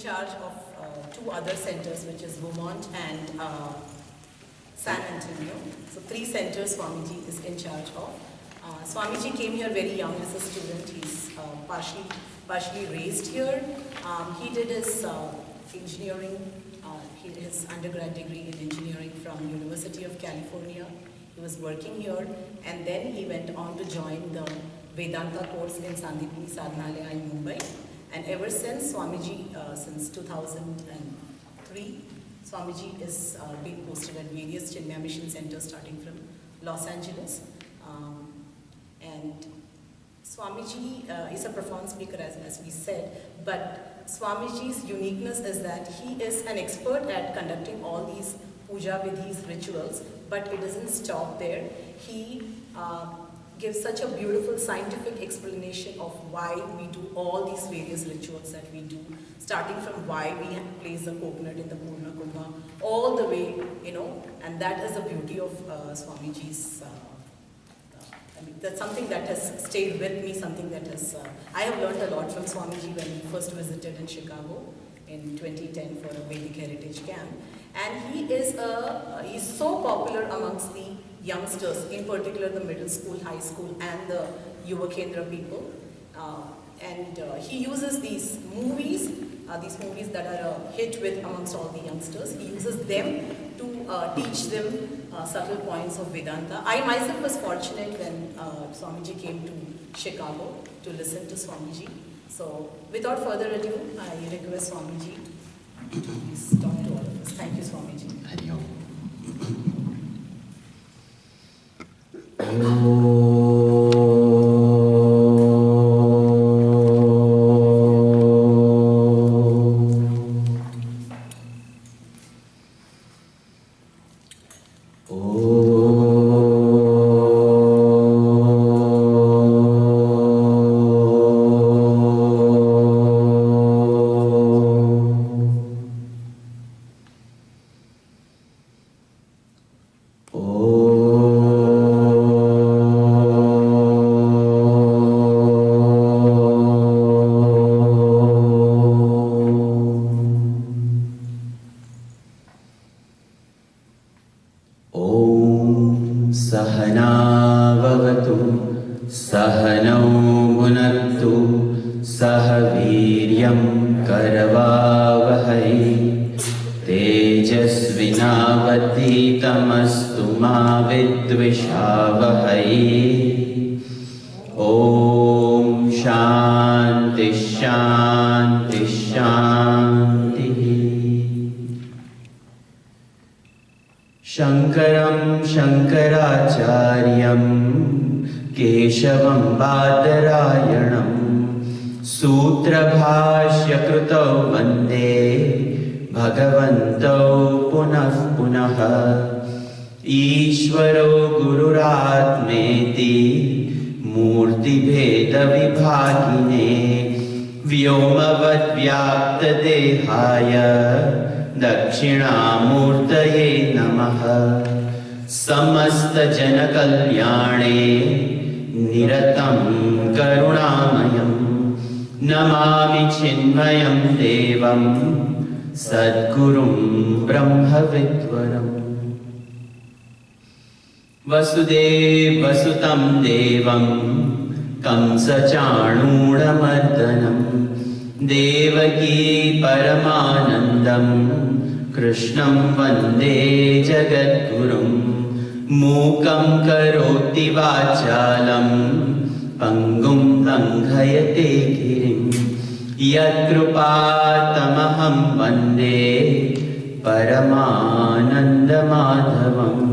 charge of two other centers, which is Vermont and San Antonio. So 3 centers Swamiji is in charge of. Swamiji came here very young as a student. He's partially raised here. He did his engineering, his undergrad degree in engineering from University of California. He was working here, and then he went on to join the Vedanta course in Sandipini Sadhanalaya in Mumbai. And ever since Swamiji, since 2003, Swamiji is being posted at various Chinmaya Mission centers starting from Los Angeles. And Swamiji is a profound speaker, as we said, but Swamiji's uniqueness is that he is an expert at conducting all these puja vidhis, rituals, but it doesn't stop there. He gives such a beautiful scientific explanation of why we do all these various rituals that we do, starting from why we place the coconut in the Purna Kumbha, all the way, and that is the beauty of Swamiji's. That's something that has stayed with me, something that has, I have learned a lot from Swamiji when he first visited in Chicago in 2010 for a Vedic Heritage Camp. And he is he's so popular amongst the youngsters, in particular the middle school, high school, and the Yuva Kendra people. And he uses these movies that are a hit with amongst all the youngsters. He uses them to teach them subtle points of Vedanta. I myself was fortunate when Swamiji came to Chicago to listen to Swamiji. So without further ado, I request Swamiji to please talk to all of us. Thank you, Swamiji. वसुदेवसुतं देवं कंसचाणूरमर्दनं देवकी परमानन्दं कृष्णं वन्दे जगद्गुरुं मूकं करोति वाचालं पङ्गुं लङ्घयते गिरिं यत्कृपातमहं वन्दे परमानन्दमाधवम्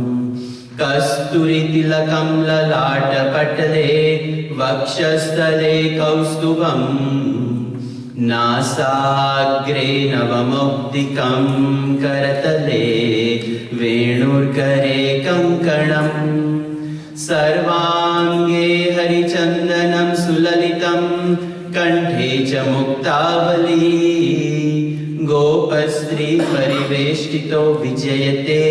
कस्तूरितिलकं ललाटपटले वक्षस्थले कौस्तुभम् नासाग्रे नवमौक्तिकं करतले वेणुर्करे कङ्कणम् सर्वाङ्गे हरिचन्दनं सुललितं कण्ठे च मुक्तावली गोपस्त्री परिवेष्टितो विजयते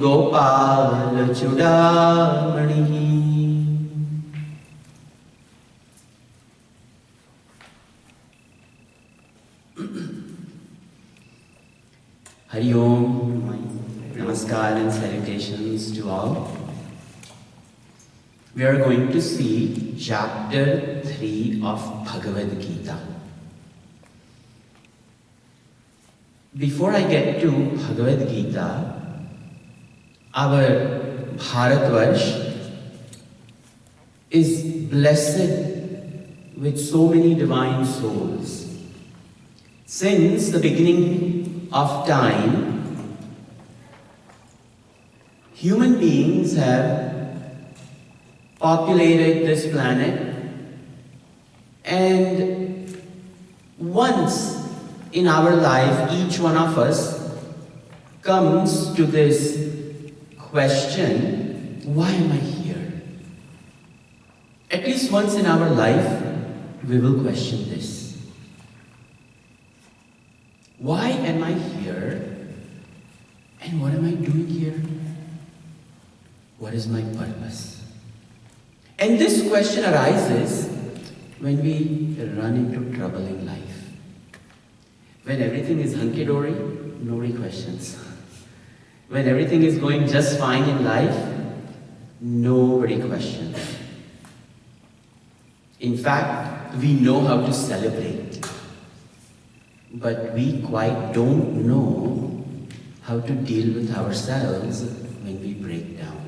गोपाल चूड़ामणि। Hari Om, my namaskar and salutations to all. We are going to see chapter 3 of Bhagavad Geeta. Before I get to Bhagavad Geeta, our Bharatvarsh is blessed with so many divine souls. Since the beginning of time, human beings have populated this planet, and once in our life, each one of us comes to this question, why am I here? At least once in our life, we will question this. Why am I here? And what am I doing here? What is my purpose? And this question arises when we run into trouble in life. When everything is hunky-dory, nobody questions. When everything is going just fine in life, nobody questions. In fact, we know how to celebrate, but we quite don't know how to deal with ourselves when we break down.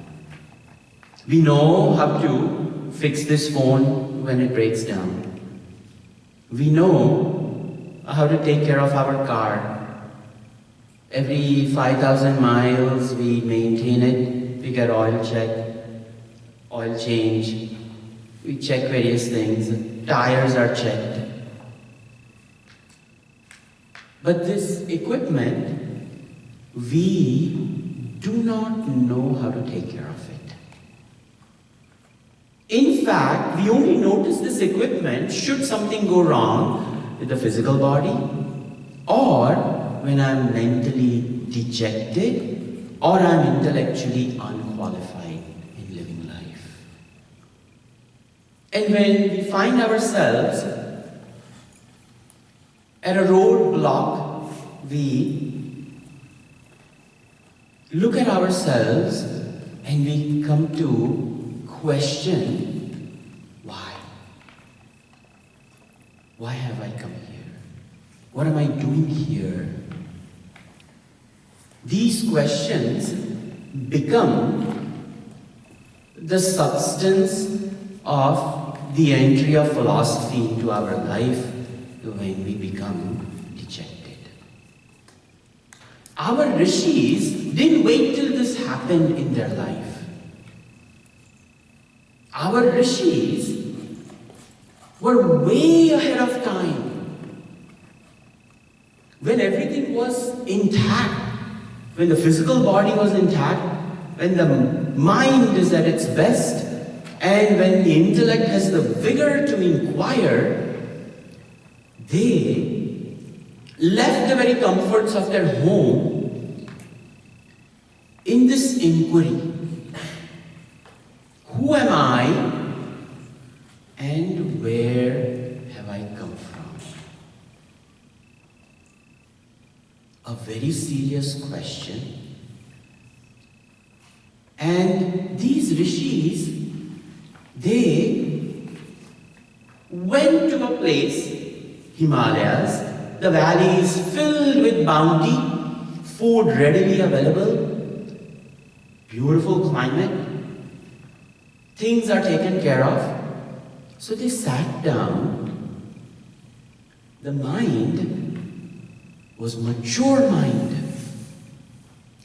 We know how to fix this phone when it breaks down. We know how to take care of our car. Every 5,000 miles we maintain it, we get oil check, oil change, we check various things, tires are checked. But this equipment, we do not know how to take care of it. In fact, we only notice this equipment should something go wrong with the physical body, or when I'm mentally dejected, or I'm intellectually unqualified in living life. And when we find ourselves at a roadblock, we look at ourselves and we come to question, why? Why have I come here? What am I doing here? These questions become the substance of the entry of philosophy into our life when we become dejected. Our rishis didn't wait till this happened in their life. Our rishis were way ahead of time. When everything was intact, when the physical body was intact, when the mind is at its best, and when the intellect has the vigor to inquire, they left the very comforts of their home in this inquiry. Who am I? And where have I come from? A very serious question. And these rishis, they went to a place, Himalayas, the valleys filled with bounty, food readily available, beautiful climate, things are taken care of. So they sat down. The mind was mature mind.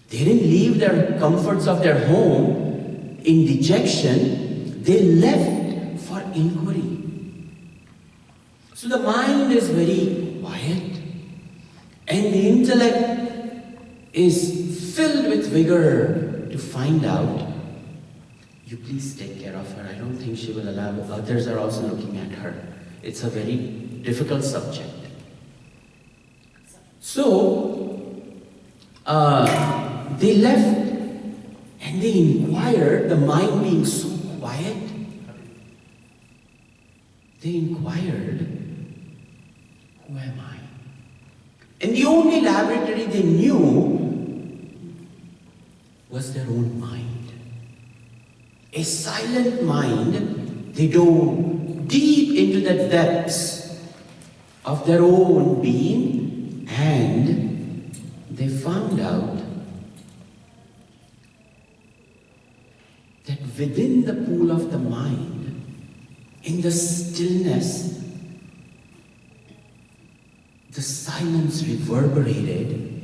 They didn't leave their comforts of their home in dejection. They left for inquiry. So the mind is very quiet and the intellect is filled with vigor to find out, you please take care of her. I don't think she will allow it. Others are also looking at her. It's a very difficult subject. So, they left and they inquired, the mind being so quiet, they inquired, who am I? And the only laboratory they knew was their own mind. A silent mind, they dove deep into the depths of their own being, and they found out that within the pool of the mind, in the stillness, the silence reverberated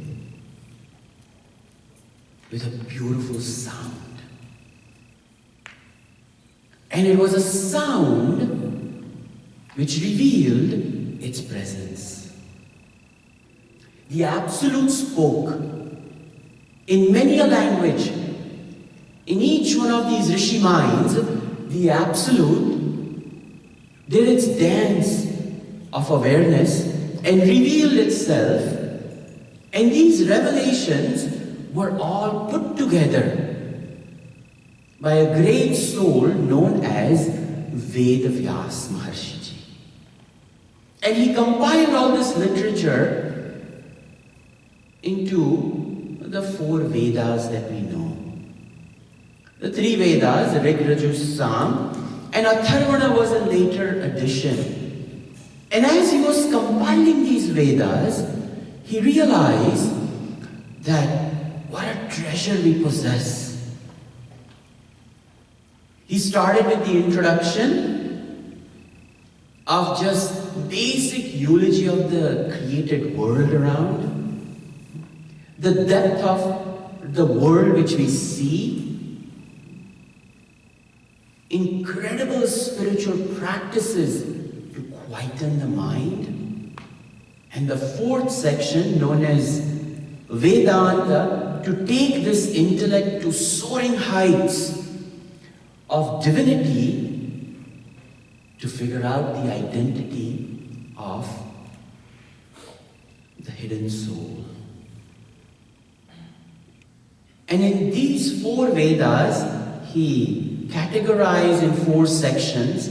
with a beautiful sound. And it was a sound which revealed its presence. The Absolute spoke in many a language. In each one of these Rishi minds, the Absolute did its dance of awareness and revealed itself, and these revelations were all put together by a great soul known as Vedavyas Maharshiji. And he compiled all this literature into the 4 Vedas that we know. The 3 Vedas, Rig, Raju, Sam, and Atharvana was a later addition. And as he was compiling these Vedas, he realized that what a treasure we possess. He started with the introduction of just basic eulogy of the created world around, the depth of the world which we see, incredible spiritual practices to quieten the mind, and the 4th section known as Vedanta, to take this intellect to soaring heights of divinity, to figure out the identity of the hidden soul. And in these 4 Vedas, he categorized in 4 sections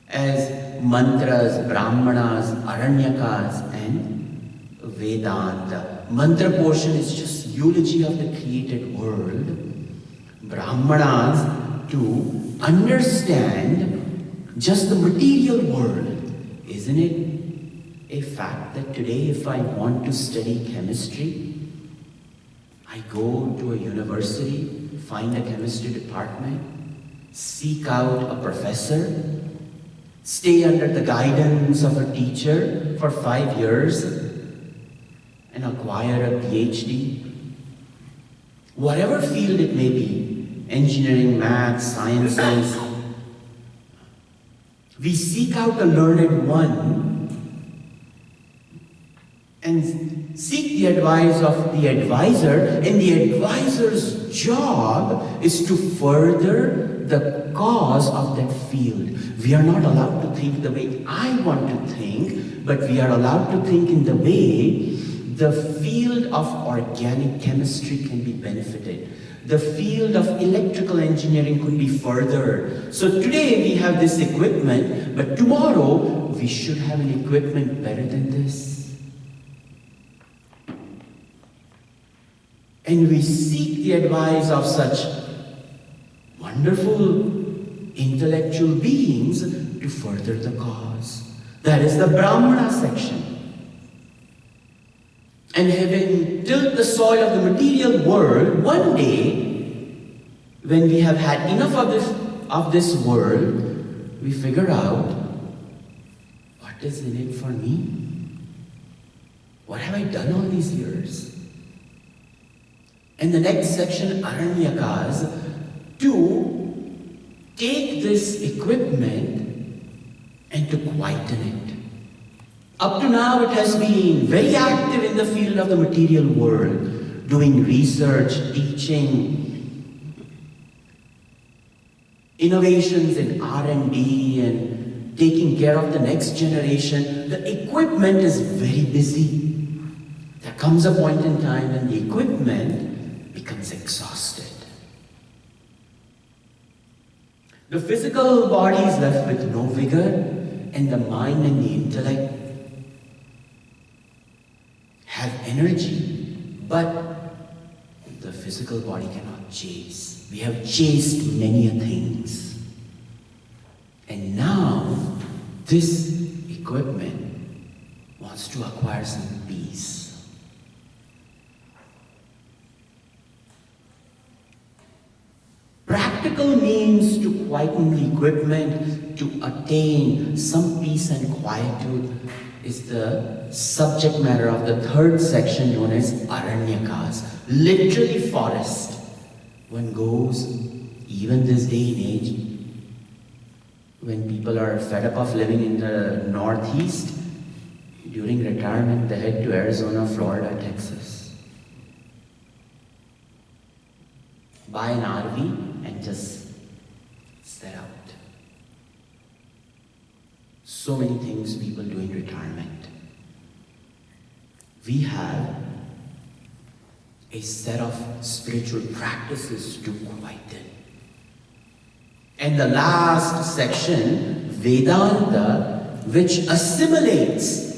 as mantras, brahmanas, aranyakas, and Vedanta. Mantra portion is just eulogy of the created world. Brahmanas to understand just the material world. Isn't it a fact that today if I want to study chemistry, I go to a university, find a chemistry department, seek out a professor, stay under the guidance of a teacher for 5 years, and acquire a PhD. Whatever field it may be, engineering, math, sciences, we seek out the learned one and seek the advice of the advisor, and the advisor's job is to further the cause of that field. We are not allowed to think the way I want to think, but we are allowed to think in the way the field of organic chemistry can be benefited. The field of electrical engineering could be furthered. So today we have this equipment, but tomorrow we should have an equipment better than this. And we seek the advice of such wonderful intellectual beings to further the cause. That is the Brahmana section. And having tilled the soil of the material world, one day, when we have had enough of this world, we figure out, what is in it for me? What have I done all these years? And the next section, Aranyakas, to take this equipment and to quieten it. Up to now, it has been very active in the field of the material world, doing research, teaching, innovations in R&D, and taking care of the next generation. The equipment is very busy. There comes a point in time when the equipment becomes exhausted. The physical body is left with no vigor, and the mind and the intellect have energy, but the physical body cannot chase. We have chased many things. And now, this equipment wants to acquire some peace. Practical means to quieten the equipment to attain some peace and quietude is the subject matter of the third section known as Aranyakas, literally forest. One goes, even this day and age, when people are fed up of living in the Northeast, during retirement they head to Arizona, Florida, Texas. Buy an RV and just set out. So many things people do in retirement. We have a set of spiritual practices to quieten. And the last section, Vedanta, which assimilates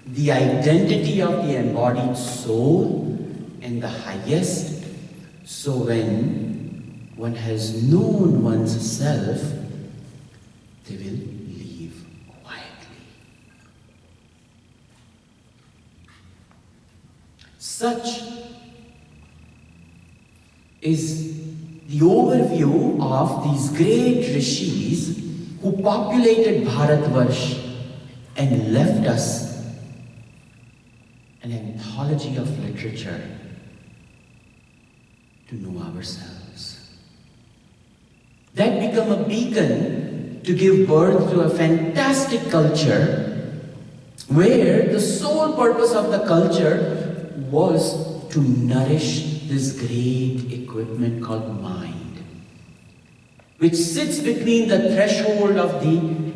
the identity of the embodied soul and the highest. So when one has known one's self, they will leave quietly. Such is the overview of these great rishis who populated Bharatvarsh and left us an anthology of literature to know ourselves. That become a beacon to give birth to a fantastic culture where the sole purpose of the culture was to nourish this great equipment called mind, which sits between the threshold of the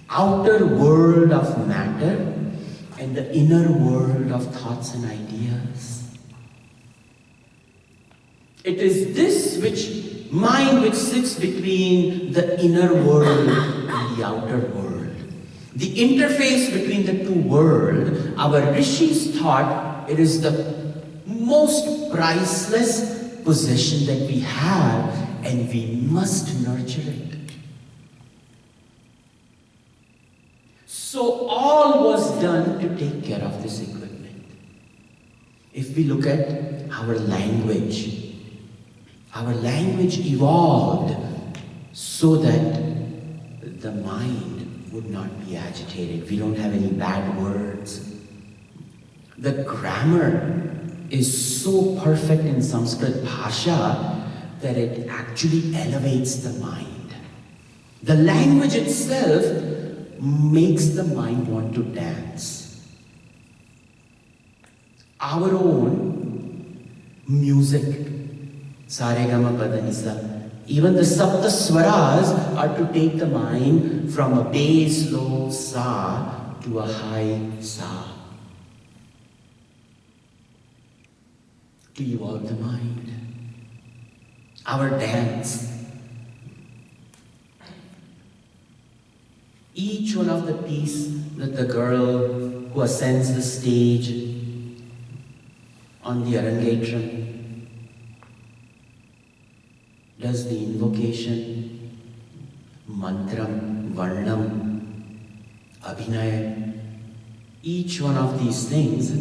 outer world of matter and the inner world of thoughts and ideas. It is this mind which sits between the inner world and the outer world. The interface between the two worlds, our rishis thought it is the most priceless possession that we have, and we must nurture it. So all was done to take care of this equipment. If we look at our language evolved so that the mind would not be agitated. We don't have any bad words. The grammar is so perfect in Sanskrit Bhasha that it actually elevates the mind. The language itself makes the mind want to dance. Our own music, Saregama Padanisa, even the Sapta Swaras are to take the mind from a bass low Sa to a high Sa. To evolve the mind. Our dance. Each one of the piece that the girl who ascends the stage on the Arangetram does the invocation, mantram, varnam, abhinaya, each one of these things,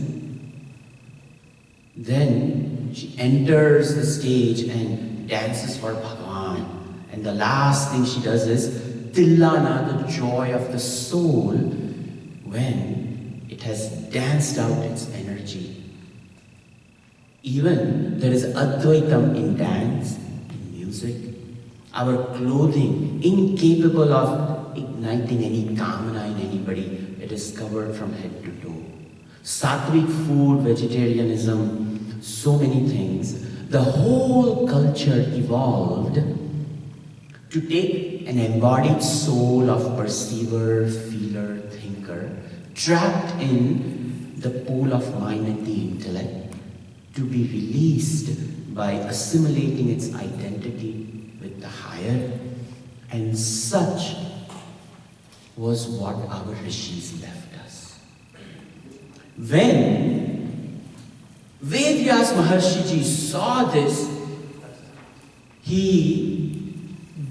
then she enters the stage and dances for Bhagavan. And the last thing she does is Tillana, the joy of the soul, when it has danced out its energy. Even there is Advaitam in dance, in music. Our clothing, incapable of igniting any kamana in anybody, it is covered from head to toe. Sattvic food, vegetarianism, so many things. The whole culture evolved to take an embodied soul of perceiver, feeler, thinker, trapped in the pool of mind and the intellect, to be released by assimilating its identity with the higher. And such was what our rishis left us. When Vedyas Maharshiji saw this. He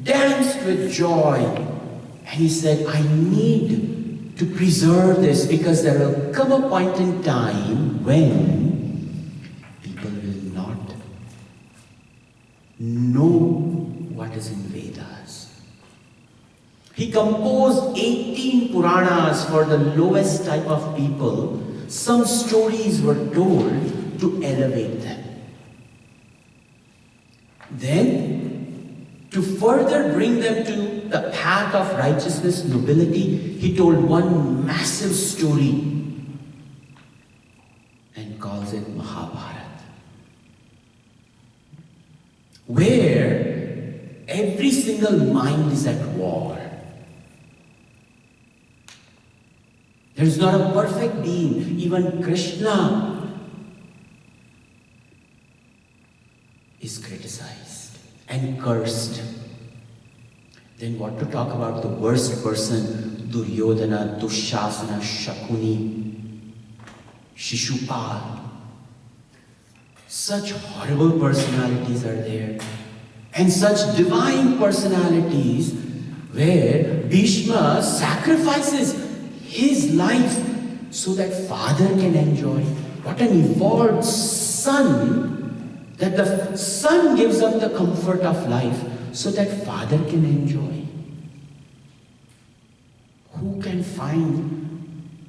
danced with joy and he said, I need to preserve this because there will come a point in time when people will not know what is in Vedas. He composed 18 Puranas for the lowest type of people. Some stories were told to elevate them. Then, to further bring them to the path of righteousness, nobility, he told one massive story and calls it Mahabharata, where every single mind is at war. There is not a perfect being. Even Krishna is criticized and cursed. Then what to talk about the worst person? Duryodhana, Dushasana, Shakuni, Shishupal. Such horrible personalities are there. And such divine personalities where Bhishma sacrifices his life so that father can enjoy. What an evolved son, that the son gives up the comfort of life so that father can enjoy. Who can find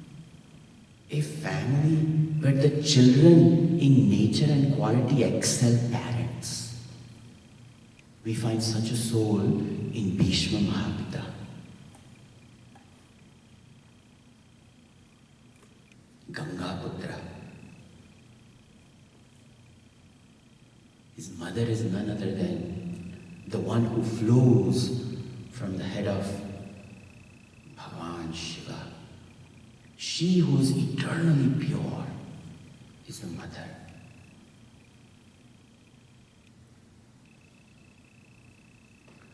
a family where the children in nature and quality excel parents? We find such a soul in Bhishma Mahapita. Gangaputra. His mother is none other than the one who flows from the head of Bhagavan Shiva. She who is eternally pure is the mother.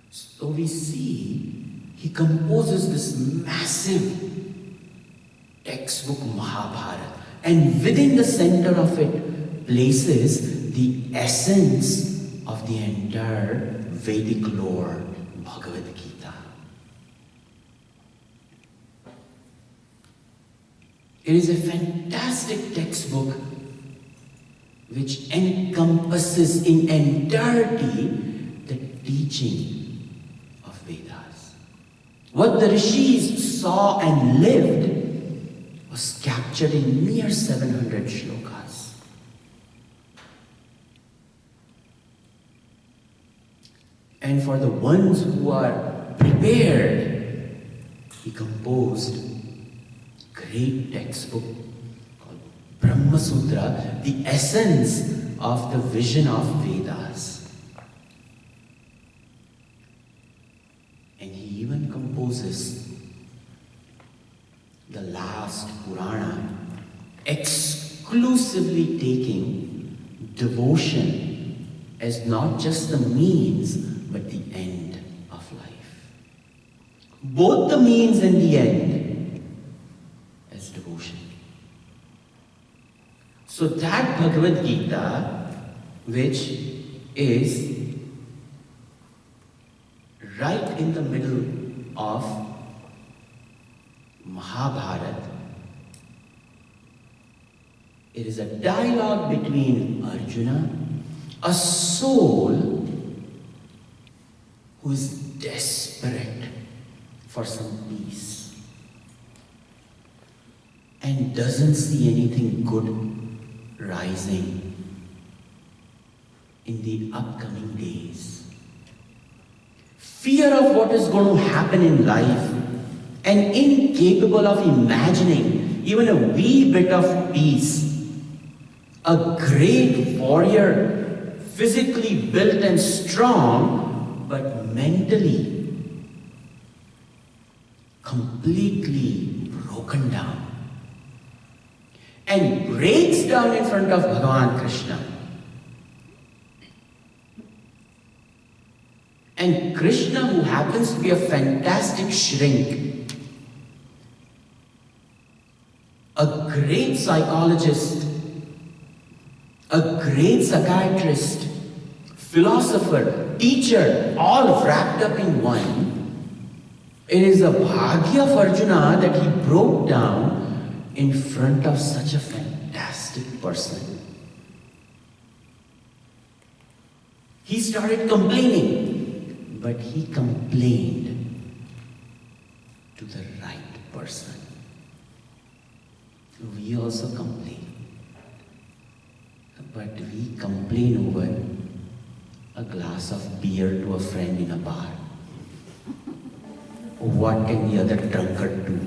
So we see he composes this massive textbook Mahabharata, and within the center of it places the essence of the entire Vedic lore, Bhagavad Geeta. It is a fantastic textbook which encompasses in entirety the teaching of Vedas. What the rishis saw and lived was captured in mere 700 shlokas. And for the ones who are prepared, he composed a great textbook called Brahma Sutra, the essence of the vision of Vedas. And he even composes the last Purana, exclusively taking devotion as not just the means, but the end of life. Both the means and the end as devotion. So that Bhagavad Gita, which is right in the middle of Mahabharata, it is a dialogue between Arjuna, a soul who is desperate for some peace and doesn't see anything good rising in the upcoming days. Fear of what is going to happen in life and incapable of imagining even a wee bit of peace. A great warrior, physically built and strong, but mentally completely broken down, and breaks down in front of Bhagavan Krishna. And Krishna, who happens to be a fantastic shrink, a great psychologist, a great psychiatrist, philosopher, teacher, all wrapped up in one. It is a bhagya of Arjuna that he broke down in front of such a fantastic person. He started complaining, but he complained to the right person. We also complain, but we complain over a glass of beer to a friend in a bar. What can the other drunkard do?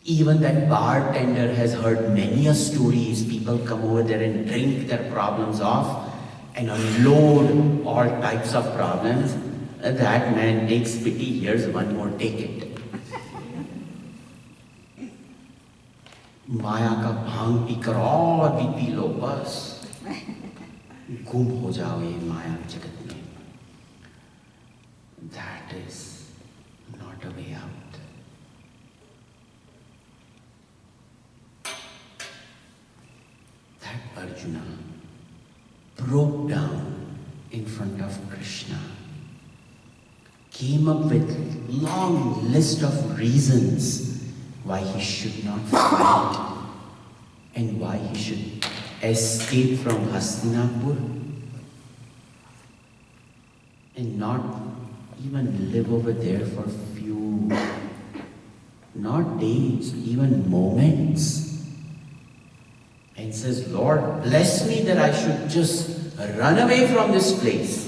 Even that bartender has heard many a stories. People come over there and drink their problems off and unload all types of problems. That man takes pity. Here's one more, take it. माया का भांग पीकर और भी P low, बस गुम हो जाओ ये माया जगत में. That is not a way out. That Arjuna broke down in front of Krishna, came up with a long list of reasons why he should not fight and why he should escape from Hastinapur and not even live over there for few, not days, even moments. And says, Lord, bless me that I should just run away from this place.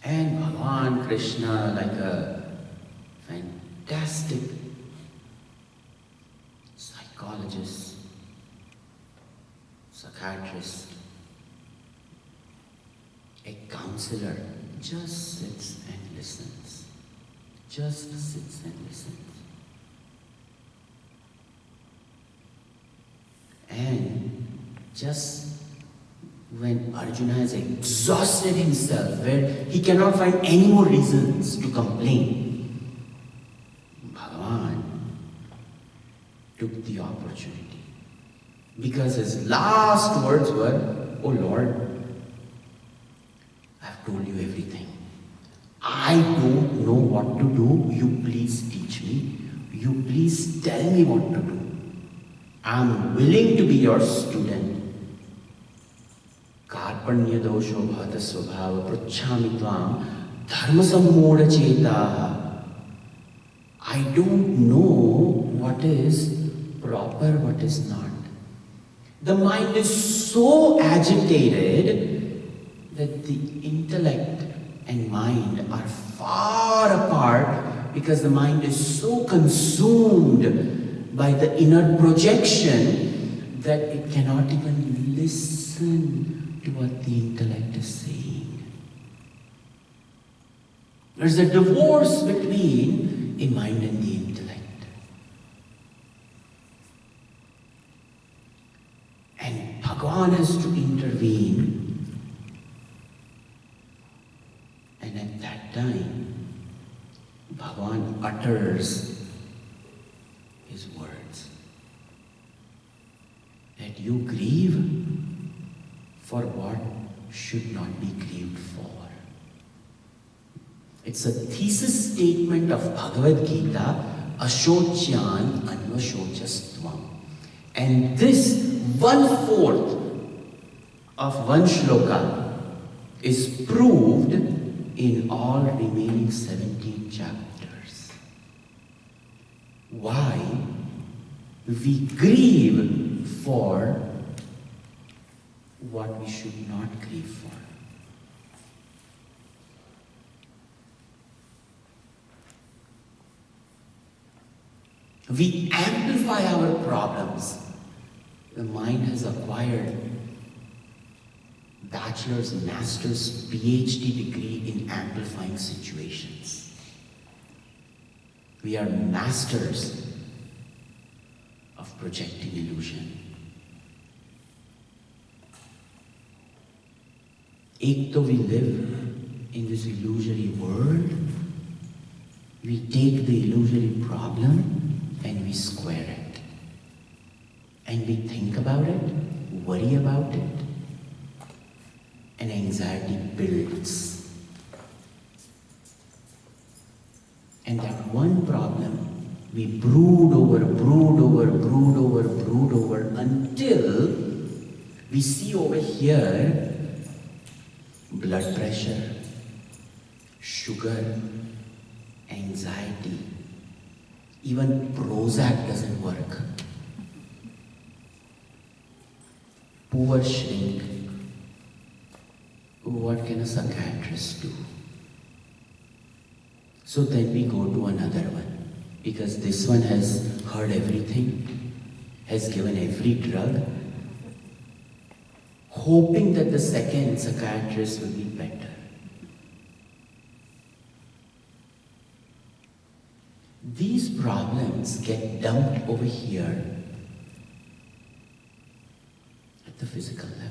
And Bhagavan Krishna, like a fantastic psychologist, psychiatrist, a counselor, just sits and listens. Just sits and listens. And just when Arjuna has exhausted himself, where he cannot find any more reasons to complain, Bhagavan took the opportunity. Because his last words were, oh Lord, I've told you everything. I don't know what to do. You please teach me. You please tell me what to do. I'm willing to be your student. Karpanya dosho bhata svabhava pruchhami tvam dharma sammodha chetaha. I don't know what is proper, what is not. The mind is so agitated that the intellect and mind are far apart because the mind is so consumed by the inner projection that it cannot even listen to what the intellect is saying. There's a divorce between the mind and the intellect. And Bhagavan has to intervene. And at that time, Bhagavan utters his words. That you grieve for what should not be grieved for. It's a thesis statement of Bhagavad Geeta, Ashocyan Anvashochastvam. And this 1/4 of one shloka is proved in all remaining 17 chapters. Why we grieve for what we should not grieve for. We amplify our problems. The mind has acquired bachelor's, master's, PhD degree in amplifying situations. We are masters of projecting illusion. Ek to we live in this illusory world, We take the illusory problem and we square it. And we think about it, worry about it, and anxiety builds. And that one problem we brood over until we see over here blood pressure, sugar, anxiety. Even Prozac doesn't work. Poor shrink. What can a psychiatrist do? So then we go to another one, because this one has heard everything, has given every drug, hoping that the second psychiatrist will be better. These problems get dumped over here at the physical level.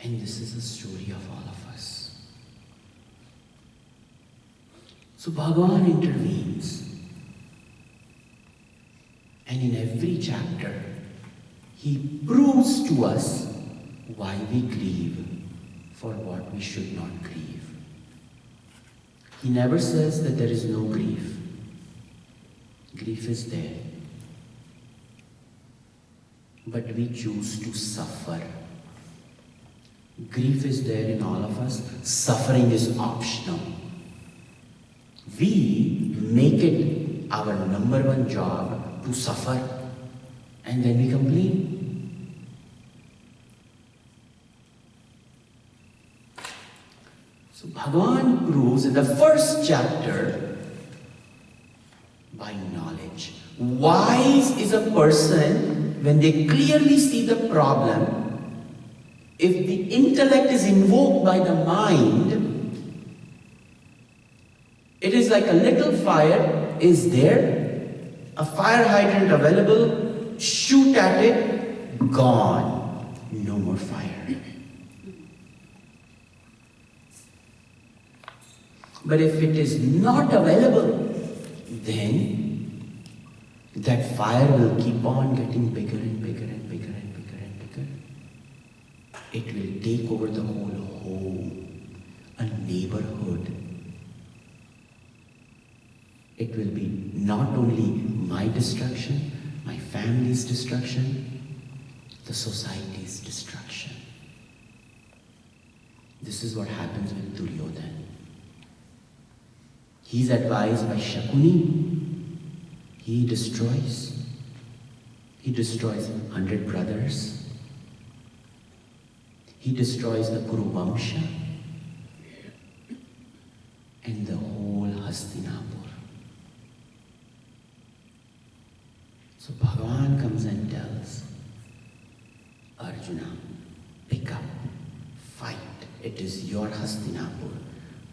And this is the story of all of us. So Bhagavan intervenes. And in every chapter, he proves to us why we grieve for what we should not grieve. He never says that there is no grief. Grief is there. But we choose to suffer. Grief is there in all of us. Suffering is optional. We make it our number one job to suffer, and then we complain. So Bhagavan proves in the first chapter by knowledge. Wise is a person when they clearly see the problem. If the intellect is invoked by the mind, it is like a little fire is there, a fire hydrant available, shoot at it, gone, no more fire. But if it is not available, then that fire will keep on getting bigger and bigger and bigger and bigger and bigger. It will take over the whole home, a neighborhood. It will be not only my destruction, my family's destruction, the society's destruction. This is what happens with Duryodhana. He's advised by Shakuni. He destroys 100 brothers. He destroys the Kuru Vamsha and the whole Hastinapur. So Bhagavan comes and tells Arjuna, pick up, fight. It is your Hastinapur.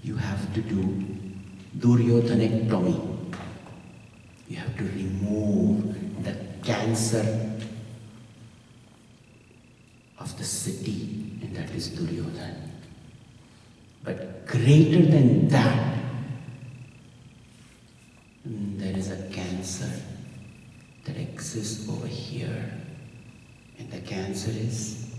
You have to do Duryodhanectomy. You have to remove the cancer of the city, and that is Duryodhana. But greater than that, there is a cancer that exists over here. And the cancer is,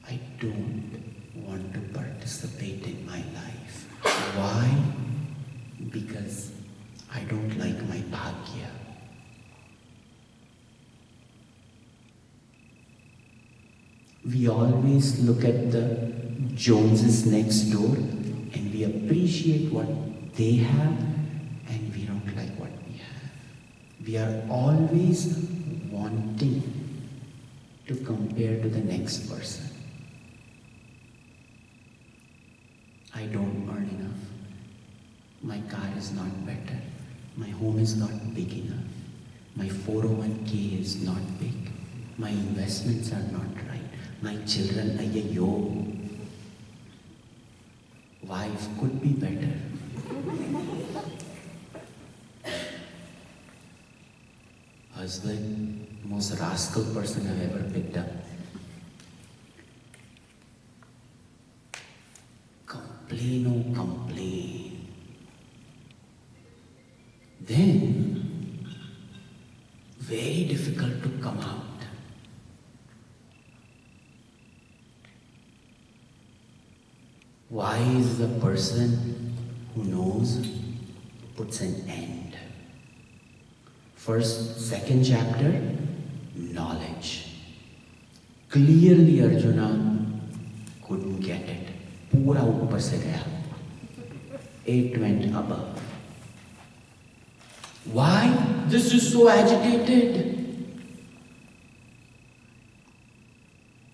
I don't want to participate in my life. Why? Because I don't like my bhagya. We always look at the Joneses next door and we appreciate what they have and we don't like what we have. We are always wanting to compare to the next person. I don't earn enough. My car is not better. My home is not big enough. My 401k is not big. My investments are not right. My children, ayayyo. Wife could be better. Husband, most rascal person I've ever picked up. complain, oh complain. Then, very difficult to come out. Wise the person who knows, puts an end. Second chapter, knowledge. Clearly Arjuna couldn't get it. Pura upar se gaya. It went above. Why? This is so agitated.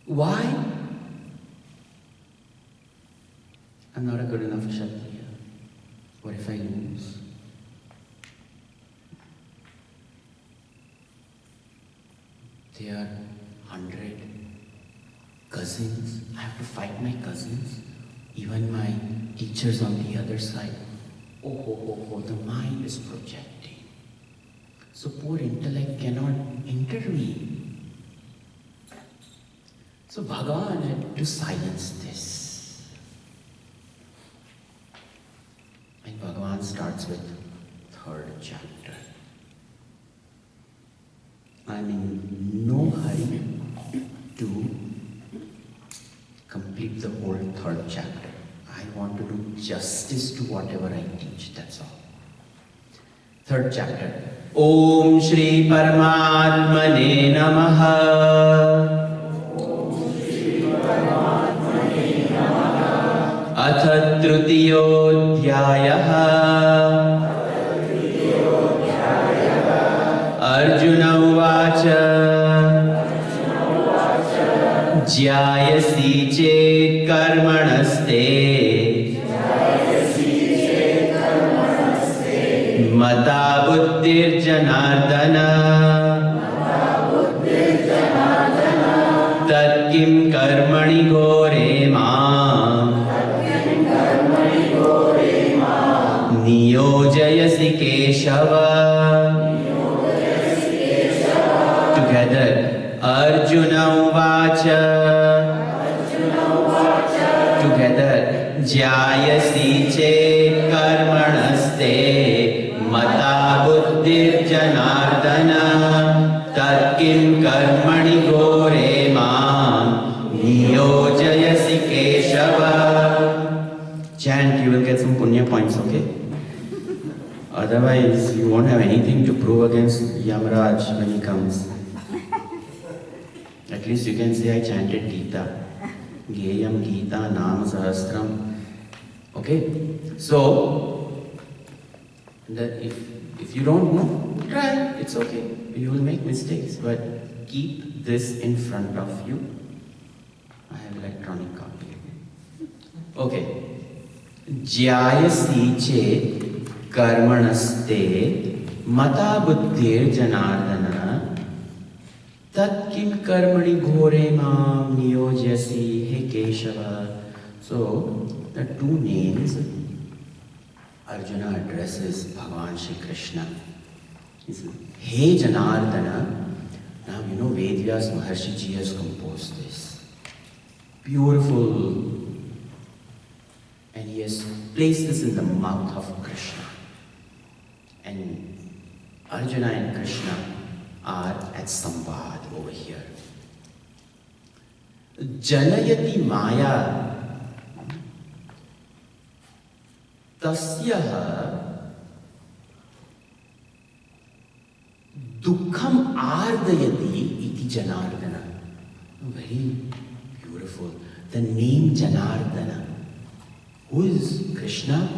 Why? I'm not a good enough Kshatriya. What if I lose? There are 100 cousins. I have to fight my cousins. Even my teachers on the other side. Oh, the mind is projecting. So poor intellect cannot intervene. So Bhagavan had to silence this. And Bhagavan starts with third chapter. I'm in no hurry to complete the whole third chapter. I want to do justice to whatever I teach, that's all. Third chapter. Om Shri Paramatmane Namaha. Atha Trutiyodhyayah. Arjuna Uvacha. Jyayasi chet karmanaste. Mata buddhir janardana. Tat kim karmani ghore mam. Niyojayasi keshava. Together. Arjuna Uvacha. Together. Jyayasi chet karmanaste. Mata buddhir janardana. Tat kim karmani ghore mam. Niyojayasi keshava. Chant, you will get some punya points, okay? Otherwise, you won't have anything to prove against Yamraj when he comes. At least you can say I chanted Gita. Geyam Gita Nam Sahasram. Okay? So, if you don't know, try. It's okay. You will make mistakes. But keep this in front of you. I have electronic copy. Okay. Jyayasi chet karmanaste mata buddhir janardana. Tat kim karmani ghore mam niyojyasi he Keshava. So, the two names Arjuna addresses Bhagavan Shri Krishna. He says, He Janardana. Now you know Vedvyas Maharshi Ji has composed this. Beautiful. And he has placed this in the mouth of Krishna. And Arjuna and Krishna are at Samvad over here. Janayati Maya Tasyaha Dukham Ardayati iti Janardana. Very beautiful. The name Janardana. Who is Krishna?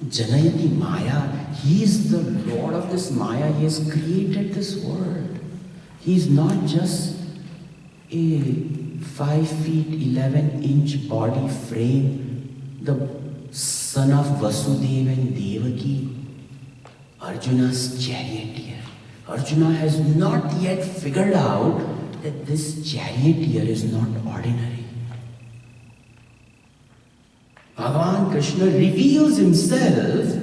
Janayati Maya. He is the Lord of this Maya. He has created this world. He is not just a 5 feet 11 inch body frame, the son of Vasudeva and Devaki, Arjuna's charioteer. Arjuna has not yet figured out that this charioteer is not ordinary. Bhagavan Krishna reveals himself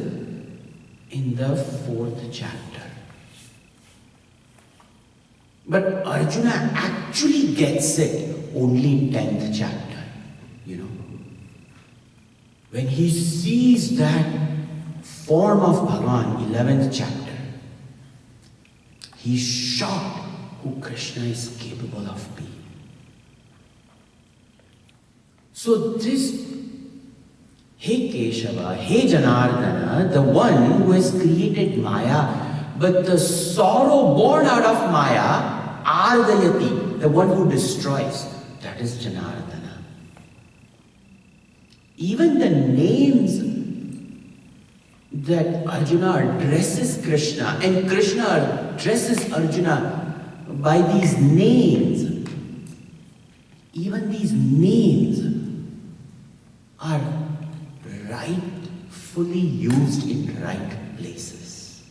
in the 4th chapter. But Arjuna actually gets it only in 10th chapter, you know. when he sees that form of Bhagavan, 11th chapter, he's shocked who Krishna is capable of being. So this, Hey Keshava, Hey Janardana, the one who has created Maya, but the sorrow born out of Maya, Ardayati, the one who destroys, that is Janardana. Even the names that Arjuna addresses Krishna and Krishna addresses Arjuna by these names, even these names are rightfully used in right places.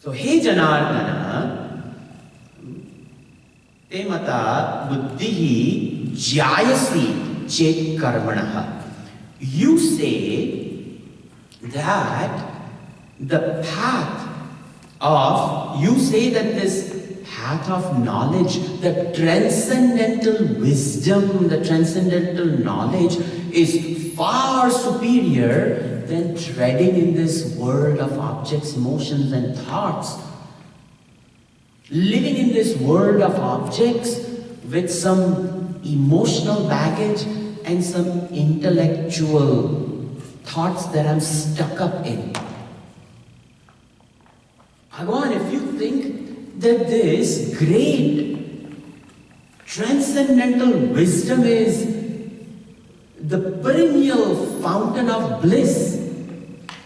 So, Hey Janardana, te mata buddhihi jayasi chet karmanaha. You say that the path of, you say that this path of knowledge, the transcendental wisdom, the transcendental knowledge is far superior than treading in this world of objects, emotions and thoughts. Living in this world of objects with some emotional baggage and some intellectual thoughts that I'm stuck up in. Bhagavan, if you think that this great transcendental wisdom is the perennial fountain of bliss,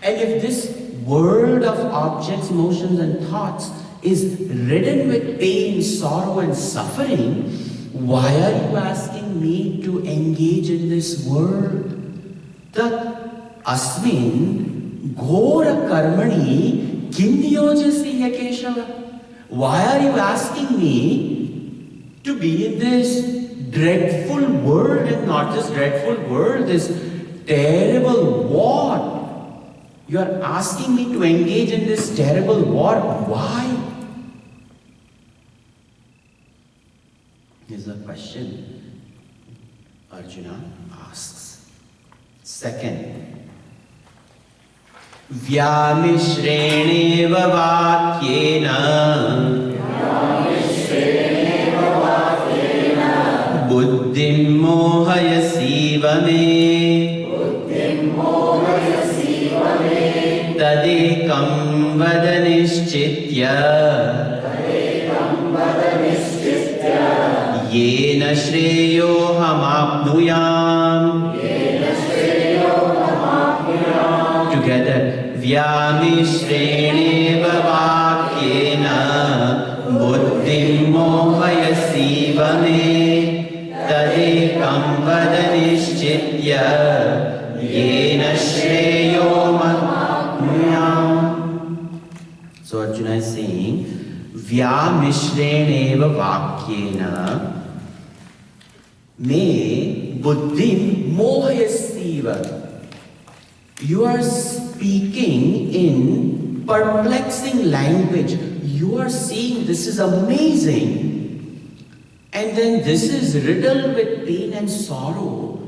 and if this world of objects, emotions and thoughts is ridden with pain, sorrow and suffering, why are you asking me to engage in this world? Tat asmin ghora karmani kim niyojasi hai Keshava? Why are you asking me to be in this dreadful world, and not this dreadful world, this terrible war? You are asking me to engage in this terrible war. Why? Here's a question Arjuna asks. Second, Vyamishreneva vakyena buddhim mohayasiva me tadekam vada nishchitya yena shreyoham apnuyam. Together, Vyamishreneva vakyena buddhim mohayasiva me tadekam vada nishchitya yena shreyoham apnuyam. So Arjuna is saying, Vyamishreneva vakyena me buddhim mohayasiva. You are speaking in perplexing language. You are saying this is amazing. And then this is riddled with pain and sorrow.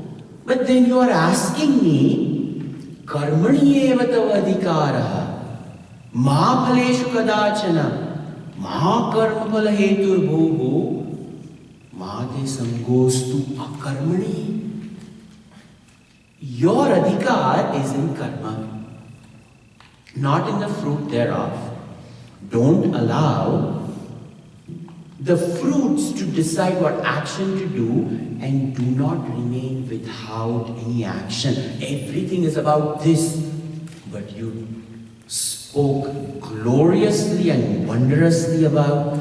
But then you are asking me, Karmani eva tava adhikaraha, ma phaleshu kadachana, ma karma phala hetur bhuhu, ma te samgostu akarmani. Your adhikar is in karma, not in the fruit thereof. Don't allow the fruits to decide what action to do, and do not remain without any action. Everything is about this. But you spoke gloriously and wondrously about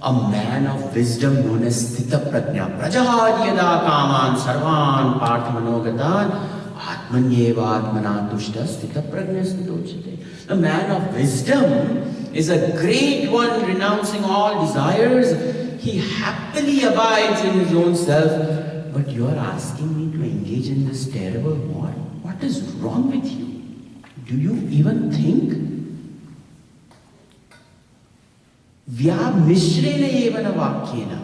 a man of wisdom known as Sthita Prajna. Prajahad yada kaman sarvan parthamanogatan atmanyeva atmana tushta Sthita Prajna sthitochate. A man of wisdom is a great one, renouncing all desires. He happily abides in his own self. But you are asking me to engage in this terrible war? What is wrong with you? Do you even think? Vyamishrena evana vakyena.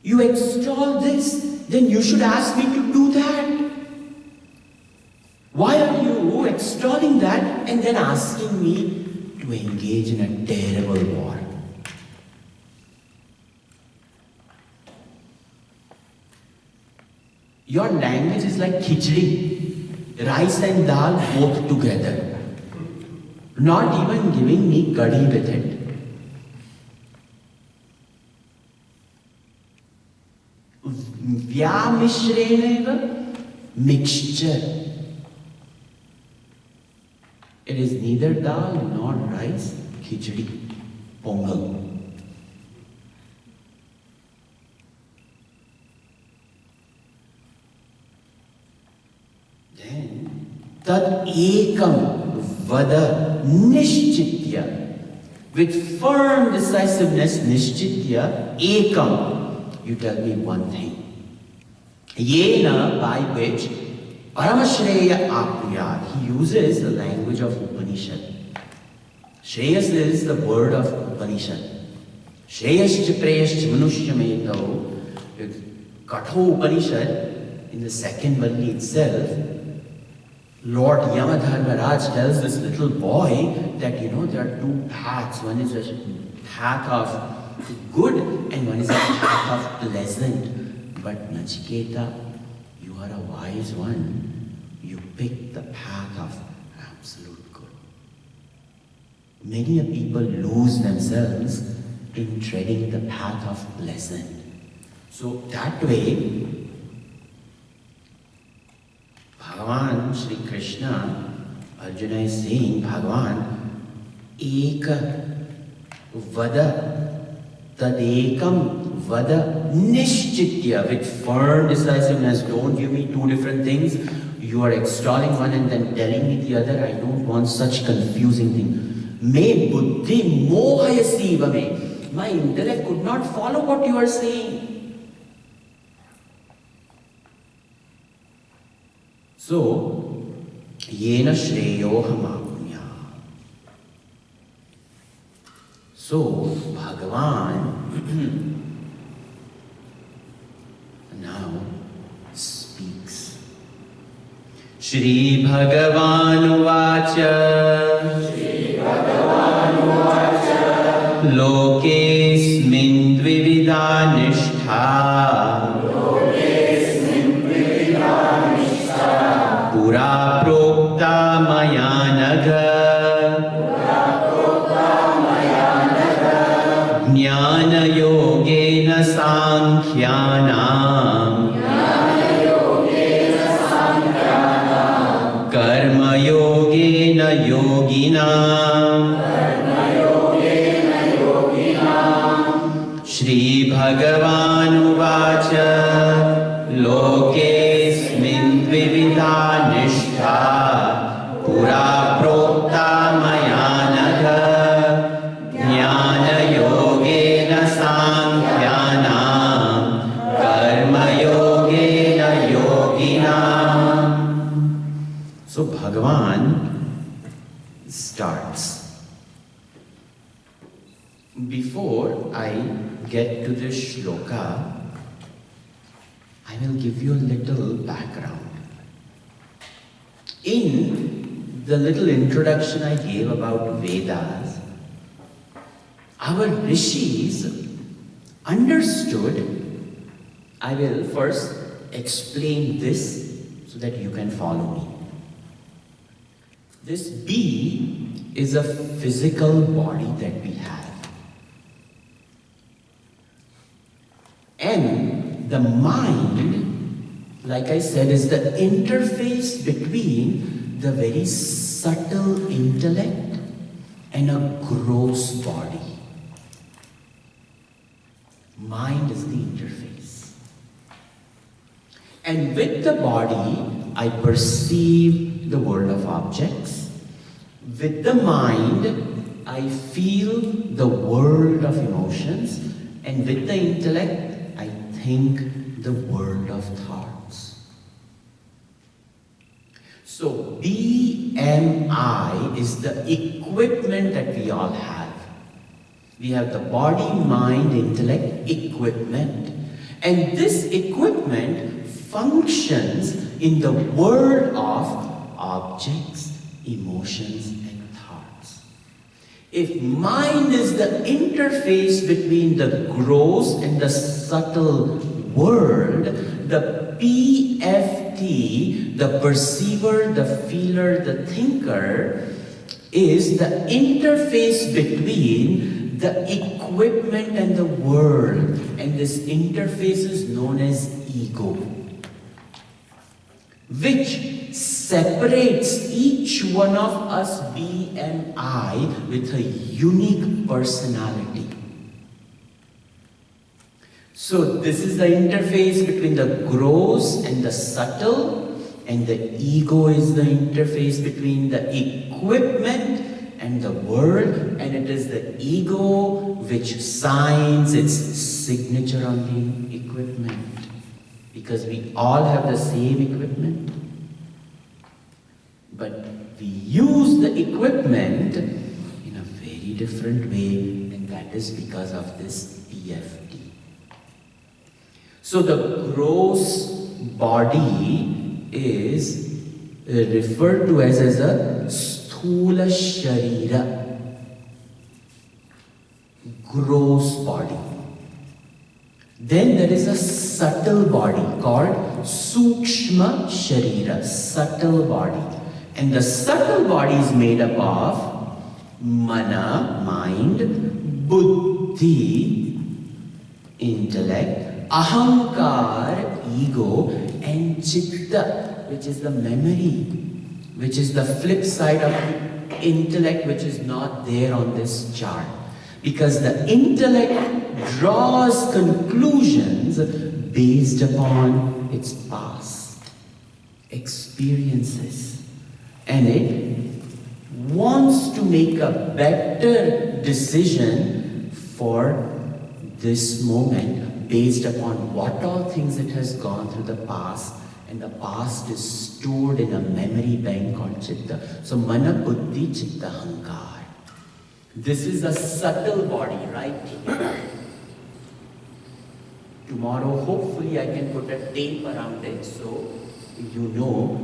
You extol this, then you should ask me to do that. Why are you extolling that and then asking me to engage in a terrible war? Your language is like khichdi, rice and dal both together. Not even giving me curry with it. Vyamishreneva, mixture. It is neither dal nor rice, khichdi, pongal. Then, tad ekam vada nishchitya. With firm decisiveness, nishchitya, ekam. You tell me one thing. Yena, by which Paramashreya apnuyat. He uses the language of Upanishad. Shreyas is the word of Upanishad. Shreyascha preyascha manushyameto. Katho Upanishad, in the second Valli itself, Lord Yamadharmaraj tells this little boy that, there are two paths. One is a path of good and one is a path of pleasant. But Nachiketa, you are a wise one. You pick the path of absolute good. Many people lose themselves in treading the path of pleasant. So that way, Bhagavan Shri Krishna, Arjuna is saying, Bhagavan, Eka Vada, Tadekam Vada Nishchitya, with firm decisiveness. Don't give me two different things. You are extolling one and then telling me the other. I don't want such confusing thing. Me buddhi mohayasiva me. My intellect could not follow what you are saying. So, yena shreyo hamapunya. So, Bhagavan now speaks. Shri Bhagavan Vacha Lokesmin dvividha nishtha Pura prokta maya naga Jnana yogena sankhyanam Karma yogena yoginam Shri Bhagavan Uvacha Lokesmin dvividha nishtha Pura prokta maya naga Jnana yogena sankhyanam Karma yogena yoginam. So Bhagavan starts. Before I get to this shloka, I will give you a little background. In the little introduction I gave about Vedas, our rishis understood. I will first explain this so that you can follow me. This bee is a physical body that we have. And the mind, like I said, is the interface between the very subtle intellect and a gross body. Mind is the interface. And with the body, I perceive the world of objects. With the mind, I feel the world of emotions. And with the intellect, I think the world of thoughts. So BMI is the equipment that we all have. We have the body, mind, intellect, equipment. And this equipment functions in the world of objects, emotions, and thoughts. If mind is the interface between the gross and the subtle world, the PFT, the perceiver, the feeler, the thinker, is the interface between the equipment and the world. And this interface is known as ego, which separates each one of us, we and I, with a unique personality. So this is the interface between the gross and the subtle, and the ego is the interface between the equipment and the world, and it is the ego which signs its signature on the equipment. Because we all have the same equipment, but we use the equipment in a very different way, and that is because of this PFT. So the gross body is referred to as a sthula sharira, gross body. Then there is a subtle body called sukshma sharira, subtle body. And the subtle body is made up of mana, mind, buddhi, intellect, ahankar, ego, and chitta, which is the memory, which is the flip side of the intellect, which is not there on this chart. Because the intellect draws conclusions based upon its past experiences, and it wants to make a better decision for this moment based upon what all things it has gone through the past, and the past is stored in a memory bank called chitta. So mana, buddhi, chitta, hankar. This is a subtle body right here. Tomorrow, hopefully, I can put a tape around it so you know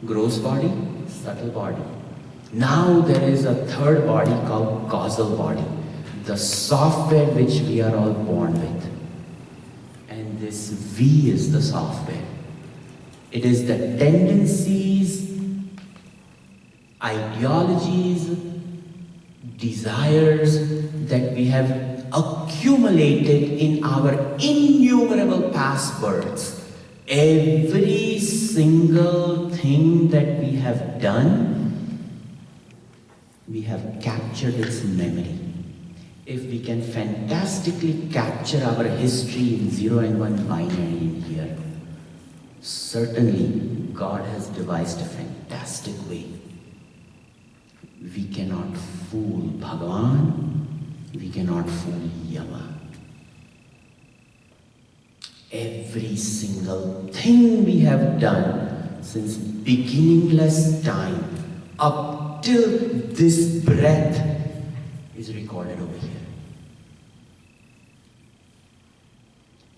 gross body, subtle body. Now there is a third body called causal body, the software which we are all born with. And this V is the software. It is the tendencies, ideologies, desires that we have accumulated in our innumerable past births. Every single thing that we have done, we have captured its memory. If we can fantastically capture our history in 0 and 1 binary in here, certainly God has devised a fantastic way. We cannot fool Bhagavan, we cannot fool Yama. Every single thing we have done since beginningless time up till this breath is recorded over here.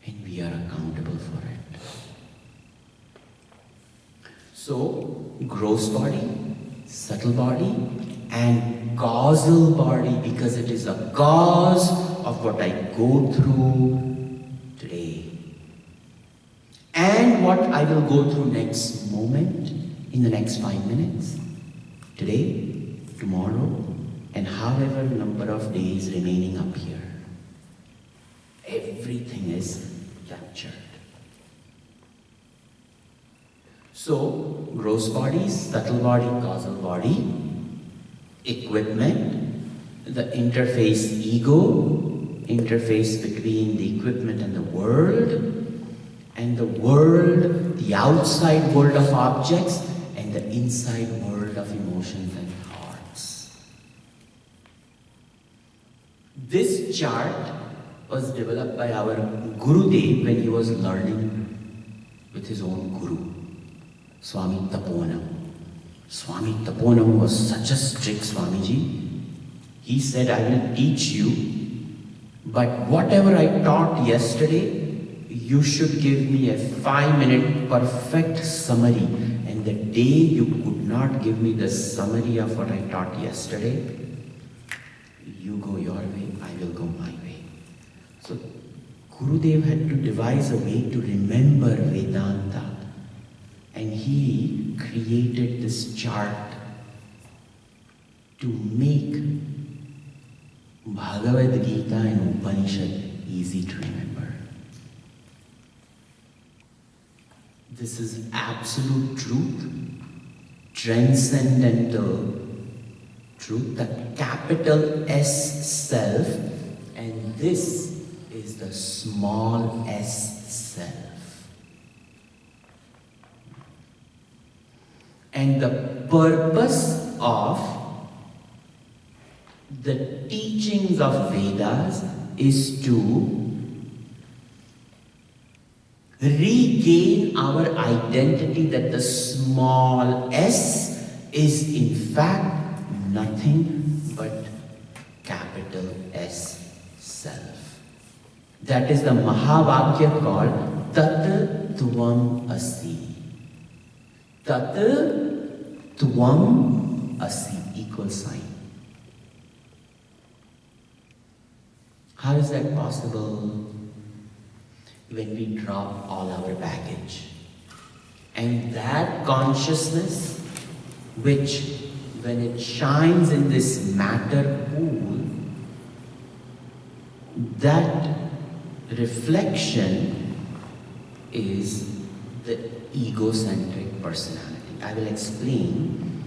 And we are accountable for it. So, gross body, subtle body, and causal body, because it is a cause of what I go through today. And what I will go through next moment, in the next 5 minutes, today, tomorrow, and however number of days remaining up here. Everything is captured. So, gross body, subtle body, causal body, equipment, the interface ego, interface between the equipment and the world, the outside world of objects, and the inside world of emotions and thoughts. This chart was developed by our Gurudev when he was learning with his own Guru, Swami Taponam. Swami Taponam was such a strict Swamiji. He said, I will teach you, but whatever I taught yesterday, you should give me a 5-minute perfect summary, and the day you could not give me the summary of what I taught yesterday, you go your way, I will go my way. So Gurudev had to devise a way to remember Vedanta, and he created this chart to make Bhagavad Geeta and Upanishad easy to remember. This is absolute truth, transcendental truth, the capital S self, and this is the small s self. And the purpose of the teachings of Vedas is to regain our identity that the small s is in fact nothing but capital S self. That is the Mahavakya called Tat Tvam Asi. Tat Tvam Asi, equal sign. How is that possible? When we drop all our baggage. And that consciousness, which when it shines in this matter pool, that reflection is the egocentric personality. I will explain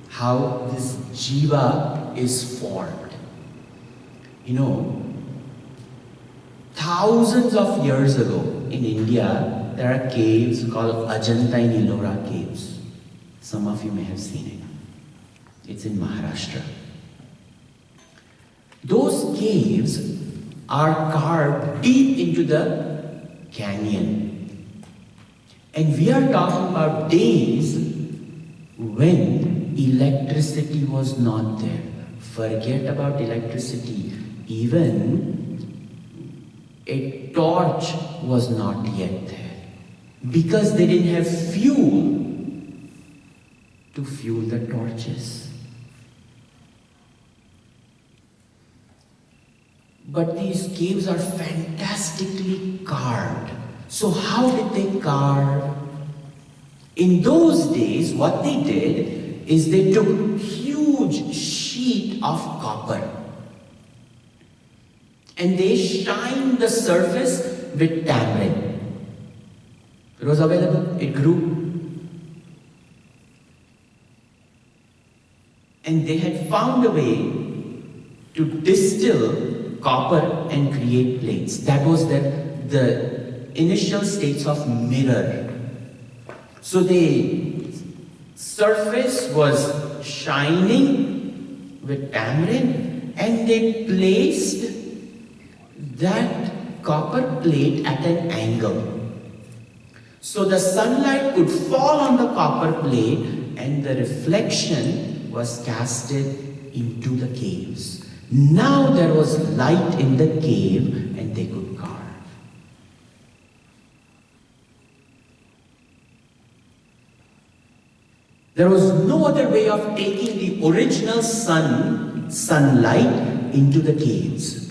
how this jiva is formed. You know, thousands of years ago in India, there are caves called Ajanta and Ellora caves. Some of you may have seen it. It's in Maharashtra. Those caves are carved deep into the canyon. And we are talking about days when electricity was not there. Forget about electricity. Even a torch was not yet there, because they didn't have fuel to fuel the torches. But these caves are fantastically carved. So how did they carve? In those days, what they did is they took huge sheet of copper and they shined the surface with tamarind. It was available, it grew. And they had found a way to distill copper and create plates. That was the initial states of mirror. So the surface was shining with tamarind, and they placed that copper plate at an angle. So the sunlight could fall on the copper plate and the reflection was casted into the caves. Now there was light in the cave and they could carve. There was no other way of taking the original sunlight into the caves.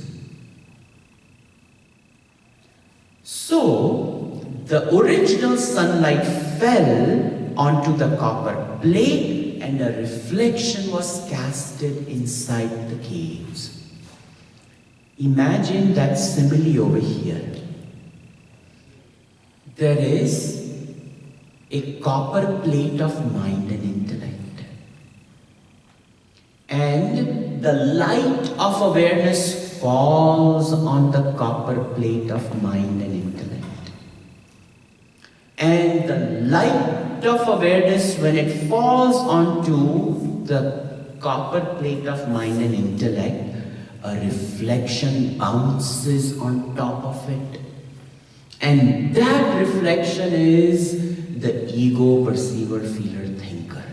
So, the original sunlight fell onto the copper plate and a reflection was casted inside the caves. Imagine that simile over here. There is a copper plate of mind and intellect. And the light of awareness falls on the copper plate of mind and intellect. And the light of awareness, when it falls onto the copper plate of mind and intellect, a reflection bounces on top of it. And that reflection is the ego, perceiver, feeler, thinker.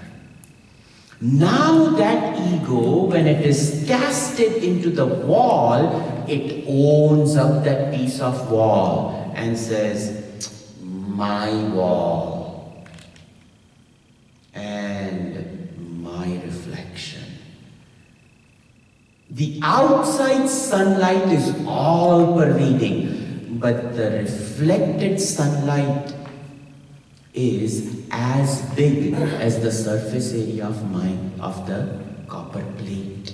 Now that ego, when it is casted into the wall, it owns up that piece of wall and says, my wall and my reflection. The outside sunlight is all pervading, but the reflected sunlight is as big as the surface area of the copper plate.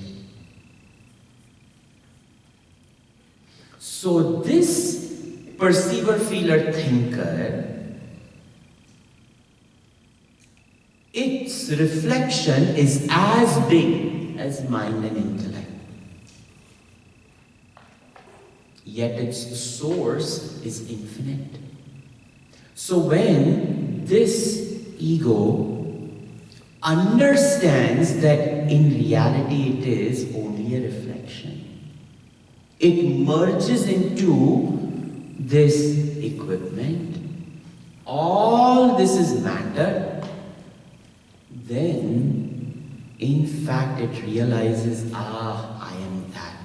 So this perceiver, feeler, thinker, its reflection is as big as mind and intellect. Yet its source is infinite. So when this ego understands that in reality it is only a reflection, it merges into this equipment, all this is matter, then in fact it realizes, I am that.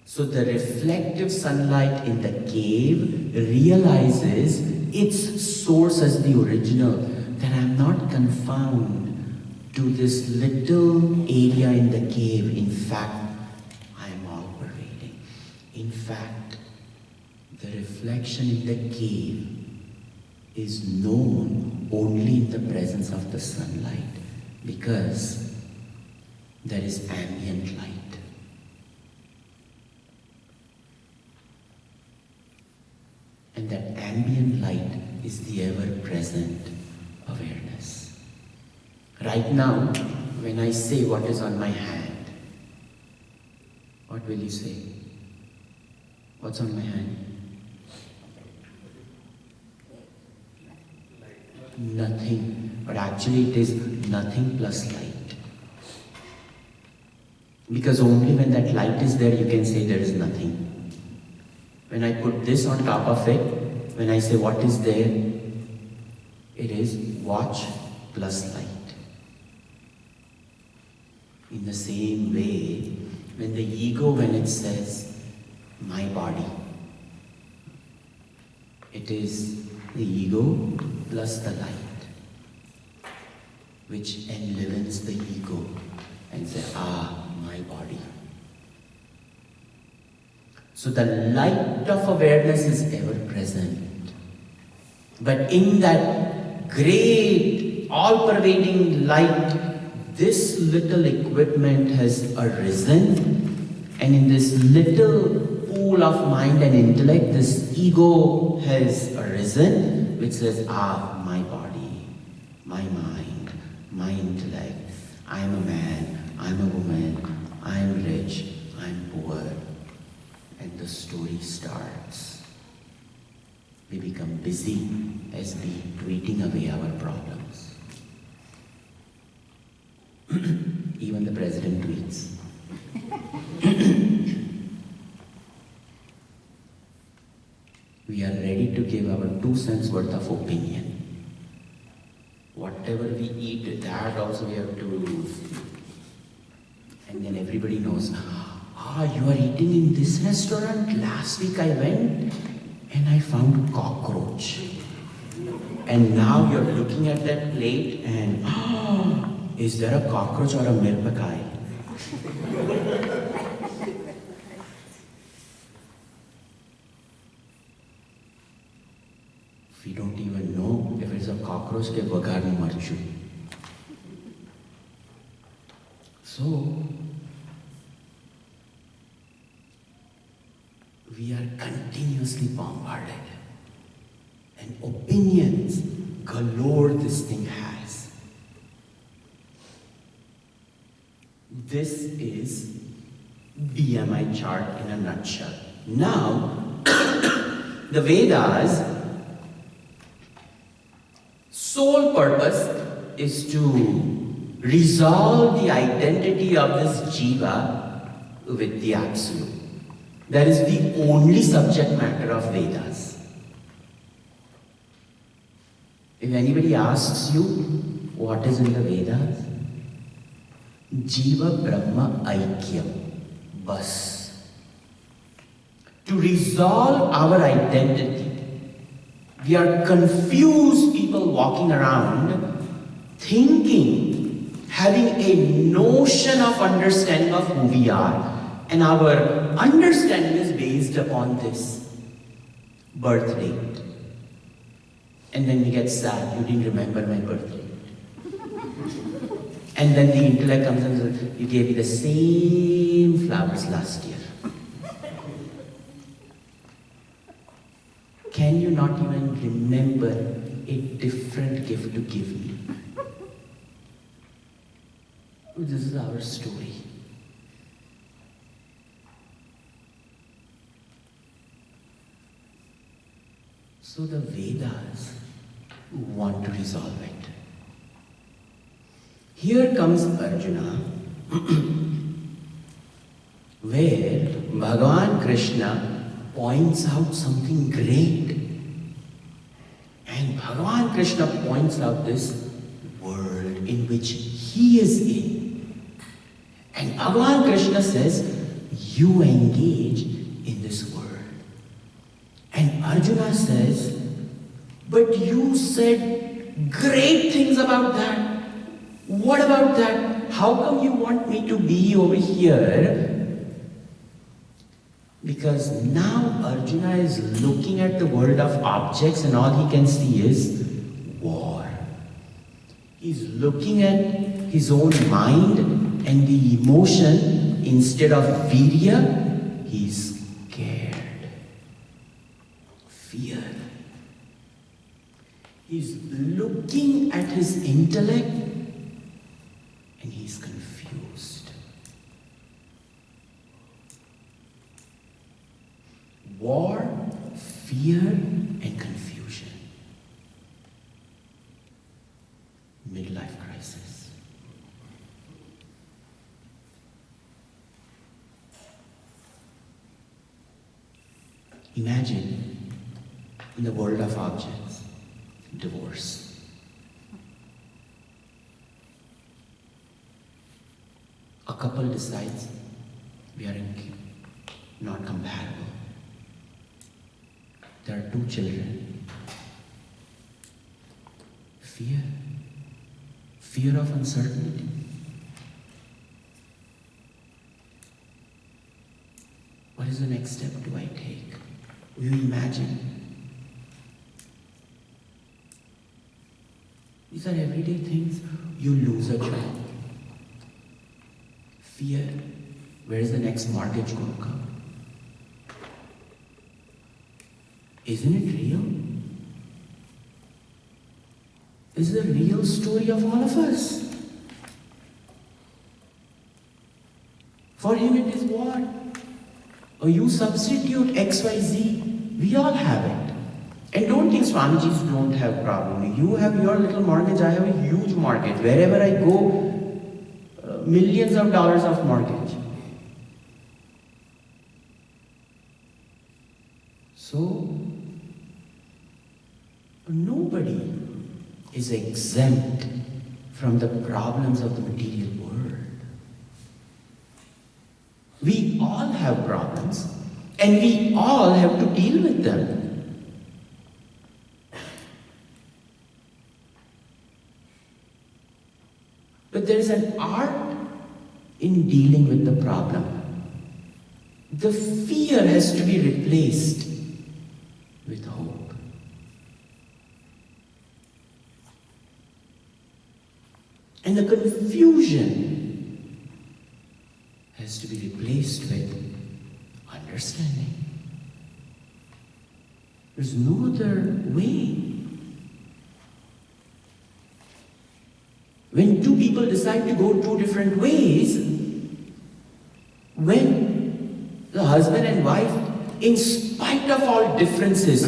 So the reflective sunlight in the cave realizes its source as the original, that I am not confined to this little area in the cave. In fact, I am all pervading. In fact, the reflection in the cave is known only in the presence of the sunlight, because there is ambient light. And that ambient light is the ever-present awareness. Right now, when I say what is on my hand, what will you say? What's on my hand? Nothing. But actually it is nothing plus light. Because only when that light is there, you can say there is nothing. When I put this on top of it, when I say what is there, it is watch plus light. In the same way, when the ego, when it says my body, it is the ego plus the light, which enlivens the ego and says, my body. So the light of awareness is ever present. But in that great, all-pervading light, this little equipment has arisen, and in this little pool of mind and intellect, this ego has arisen, which says, my body, my mind, my intellect, I am a man, I am a woman, I am rich, I am poor. And the story starts. We become busy as we tweeting away our problems. Even the president tweets. We are ready to give our 2 cents worth of opinion. Whatever we eat, that also we have to. And then everybody knows, you are eating in this restaurant? Last week I went and I found cockroach. And now you're looking at that plate and, is there a cockroach or a mirpakai? We don't even know if it's a cockroach ke bagar mein marchu. So, we are continuously bombarded, and opinions galore this thing has. This is BMI chart in a nutshell. Now, the Vedas' sole purpose is to resolve the identity of this jiva with the Absolute. That is the only subject matter of Vedas. If anybody asks you what is in the Vedas, Jiva Brahma Aikyam, bas. to resolve our identity. We are confused people walking around thinking, having a notion of understanding of who we are. And our understanding is based upon this birth rate. And then we get sad, you didn't remember my birth rate. And then the intellect comes and says, you gave me the same flowers last year. Can you not even remember a different gift to give me? This is our story. So the Vedas want to resolve it. Here comes Arjuna, where Bhagavan Krishna points out something great. And Bhagavan Krishna points out this world in which he is in. And Bhagavan Krishna says, you engage in this world. And Arjuna says, but you said great things about that. What about that? How come you want me to be over here? Because now Arjuna is looking at the world of objects and all he can see is war. He's looking at his own mind and the emotion. Instead of virya, he's scared. Fear. He's looking at his intellect and he's confused. War, fear, and confusion. Midlife crisis. Imagine in the world of objects, divorce. A couple decides we are not compatible. There are 2 children. Fear of uncertainty. What is the next step do I take? Will you imagine? These are everyday things. You lose a job. Fear. Where is the next mortgage going to come? Isn't it real? This is the real story of all of us. For him it is what? Or you substitute XYZ. We all have it. And don't think Swamijis don't have problem. You have your little mortgage, I have a huge mortgage. Wherever I go, millions of dollars of mortgage. So, nobody is exempt from the problems of the material world. We all have problems, and we all have to deal with them. But there is an art in dealing with the problem. The fear has to be replaced with hope. And the confusion has to be replaced with understanding. There's no other way. When 2 people decide to go 2 different ways, when the husband and wife, in spite of all differences,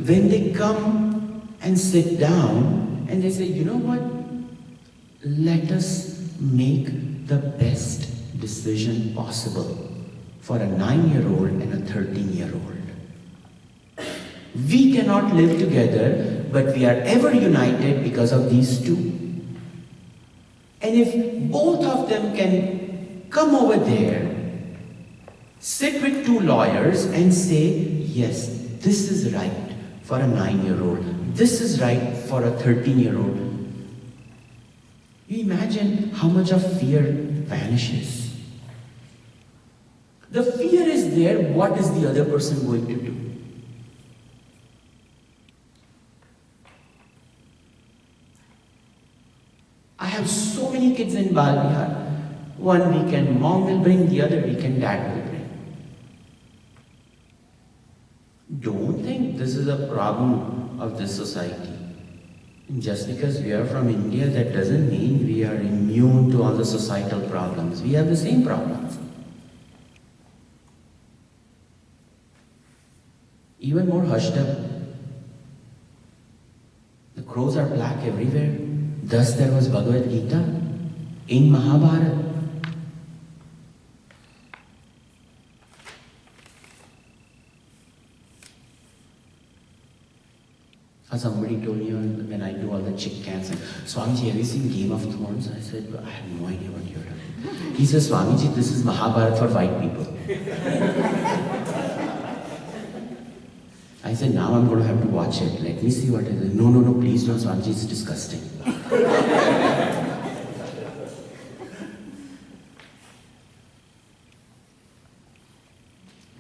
when they come and sit down and they say, you know what, let us make the best decision possible for a 9-year-old and a 13-year-old. We cannot live together, but we are ever united because of these 2. And if both of them can come over there sit with two lawyers and say, yes, this is right for a 9-year-old, this is right for a 13-year-old. You imagine how much of fear vanishes. The fear is there, what is the other person going to do? I have so many kids in Bal Vihar. One weekend mom will bring, the other weekend dad will bring. Don't think this is a problem of this society. Just because we are from India, that doesn't mean we are immune to all the societal problems. We have the same problems. Even more hushed up. The crows are black everywhere. Thus there was Bhagavad Geeta in Mahabharata. Somebody told me when I do all the chick cans, Swamiji, have you seen Game of Thrones? I said, I have no idea what you're talking. He says, Swamiji, this is Mahabharata for white people. I said, now I'm going to have to watch it. Let me see what it is. No, please don't, Swamiji, it's disgusting.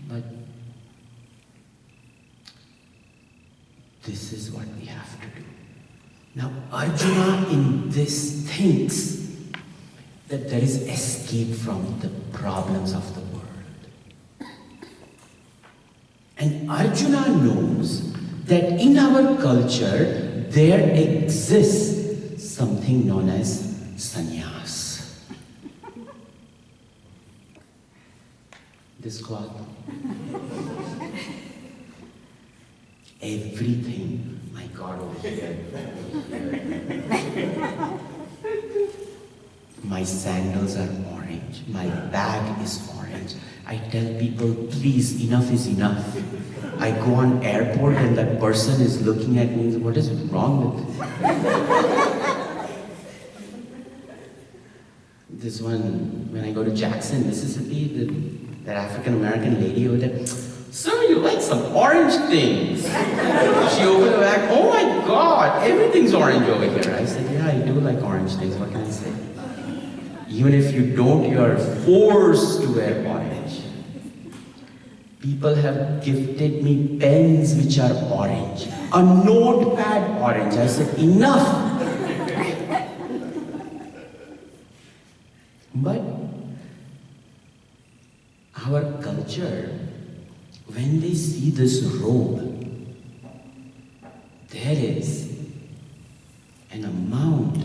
But this is what we have to do. Now, Arjuna in this thinks that there is escape from the problems of the world. And Arjuna knows that in our culture, there exists something known as sannyas. This cloth. Everything, my God, over here. My sandals are orange. My bag is orange. I tell people, please, enough is enough. I go on airport and that person is looking at me and says, what is wrong with this one? When I go to Jackson, Mississippi, that African-American lady over there, sir, you like some orange things. She opened the bag, oh my God, everything's orange over here. I said, yeah, I do like orange things, what can I say? Even if you don't, you are forced to wear orange. People have gifted me pens which are orange. A notepad orange. I said, enough! But our culture, when they see this robe, there is an amount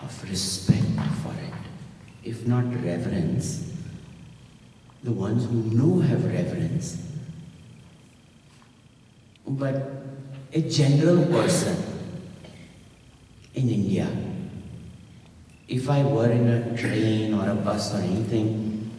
of respect for it, if not reverence. The ones who know have reverence. But a general person in India, if I were in a train or a bus or anything,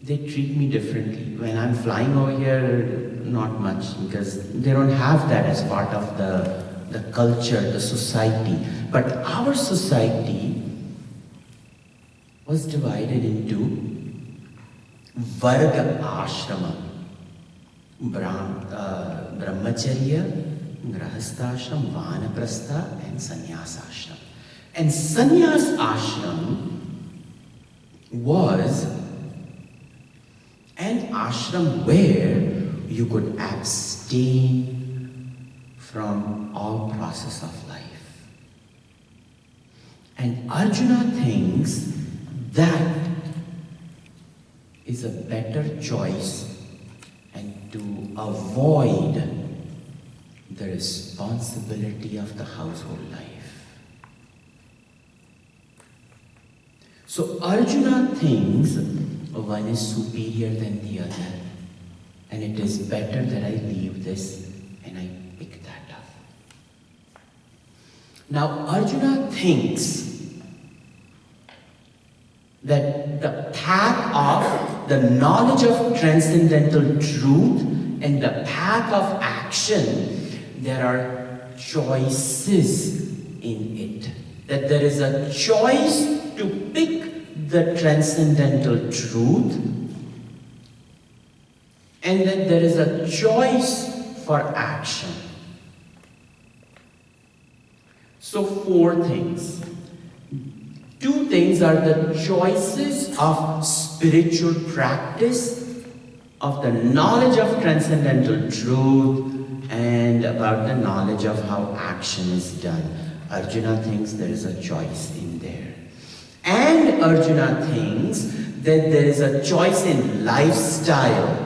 they treat me differently. When I'm flying over here, not much, because they don't have that as part of the culture, the society. But our society was divided into Varga Ashrama, Brahmacharya, Grahasthashram, Vanaprastha, and Sannyas Ashram. And Sannyas Ashram was an ashram where you could abstain from all process of life. And Arjuna thinks that is a better choice, and to avoid the responsibility of the household life. So Arjuna thinks one is superior than the other, and it is better that I leave this and I pick that up. Now Arjuna thinks that the path of the knowledge of transcendental truth and the path of action, there are choices in it. That there is a choice to pick the transcendental truth, and that there is a choice for action. So 4 things. 2 things are the choices of spiritual practice, of the knowledge of transcendental truth, and about the knowledge of how action is done. Arjuna thinks there is a choice in there. And Arjuna thinks that there is a choice in lifestyle.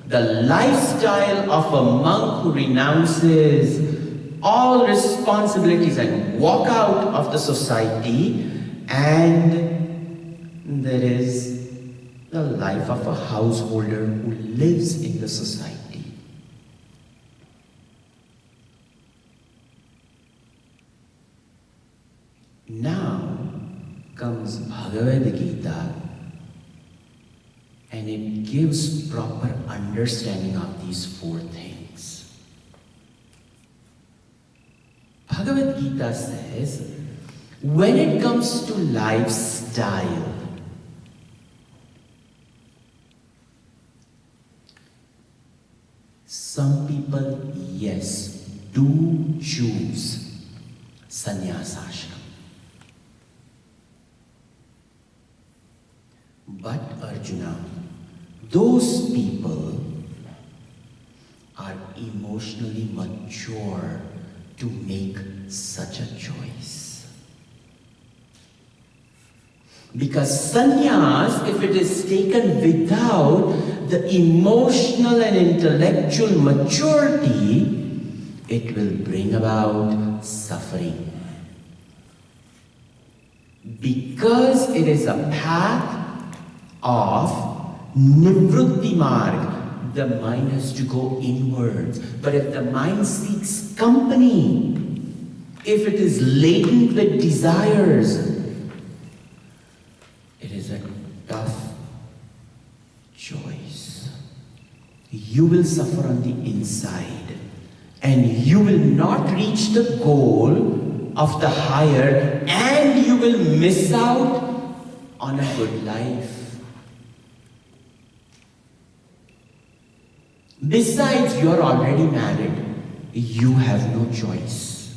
The lifestyle of a monk who renounces all responsibilities and walk out of the society, and there is the life of a householder who lives in the society. Now comes Bhagavad Gita, and it gives proper understanding of these 4 things. Bhagavad Gita says, when it comes to lifestyle, some people, yes, do choose sannyas ashram. But Arjuna, those people are emotionally mature to make such a choice. Because sannyas, if it is taken without the emotional and intellectual maturity, it will bring about suffering. Because it is a path of nivrutti marg, the mind has to go inwards. But if the mind seeks company, if it is laden with desires, it is a tough choice. You will suffer on the inside, and you will not reach the goal of the higher, and you will miss out on a good life. Besides, you are already married. You have no choice.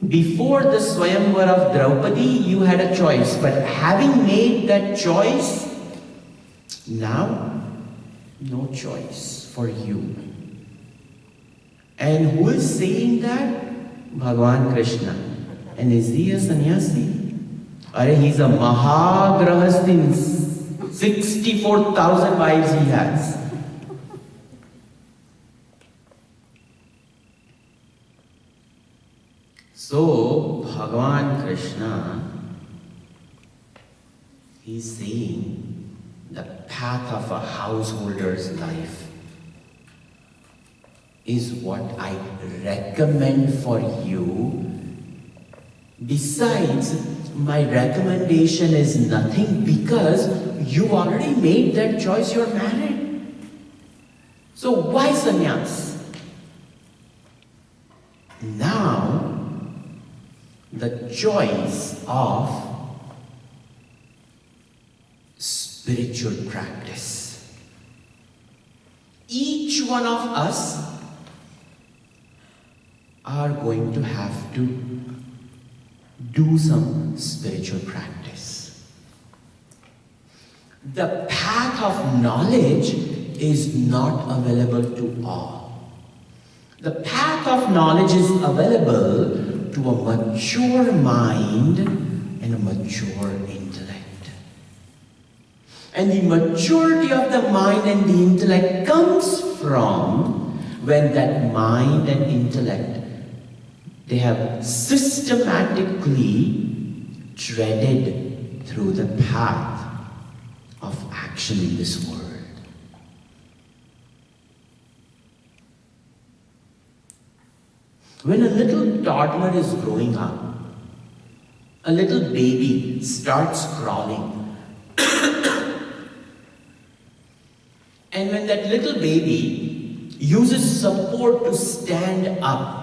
Before the Swayamvar of Draupadi, you had a choice. But having made that choice, now, no choice for you. And who is saying that? Bhagavan Krishna. And is he a sannyasi? He's a Mahagrahastin. 64,000 wives he has. So, Bhagavan Krishna, he's saying the path of a householder's life is what I recommend for you. Besides, my recommendation is nothing because you already made that choice, you're married. So why sannyas? Now, the choice of spiritual practice. Each one of us are going to have to do some spiritual practice. The path of knowledge is not available to all. The path of knowledge is available to a mature mind and a mature intellect. And the maturity of the mind and the intellect comes from when that mind and intellect, they have systematically treaded through the path of action in this world. When a little toddler is growing up, a little baby starts crawling. And when that little baby uses support to stand up,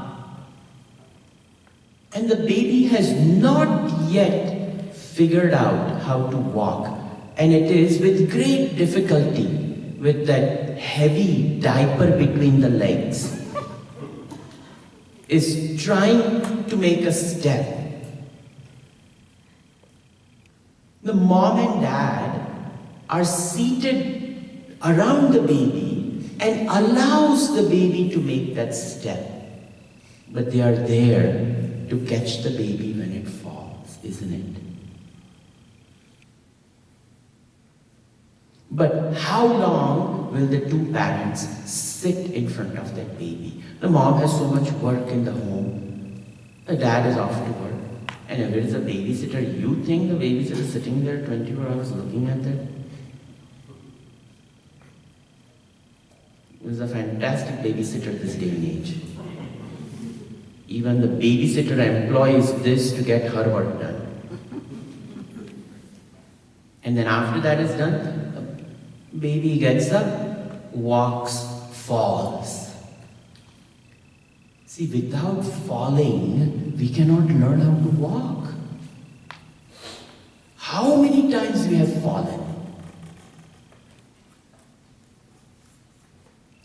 and the baby has not yet figured out how to walk, and it is with great difficulty, with that heavy diaper between the legs, is trying to make a step. The mom and dad are seated around the baby and allows the baby to make that step. But they are there to catch the baby when it falls, isn't it? But how long will the two parents sit in front of that baby? The mom has so much work in the home. The dad is off to work. And if it is a babysitter, you think the babysitter is sitting there 24 hours looking at that? It is a fantastic babysitter this day and age. Even the babysitter employs this to get her work done. And then after that is done, the baby gets up, walks, falls. See, without falling, we cannot learn how to walk. How many times we have fallen?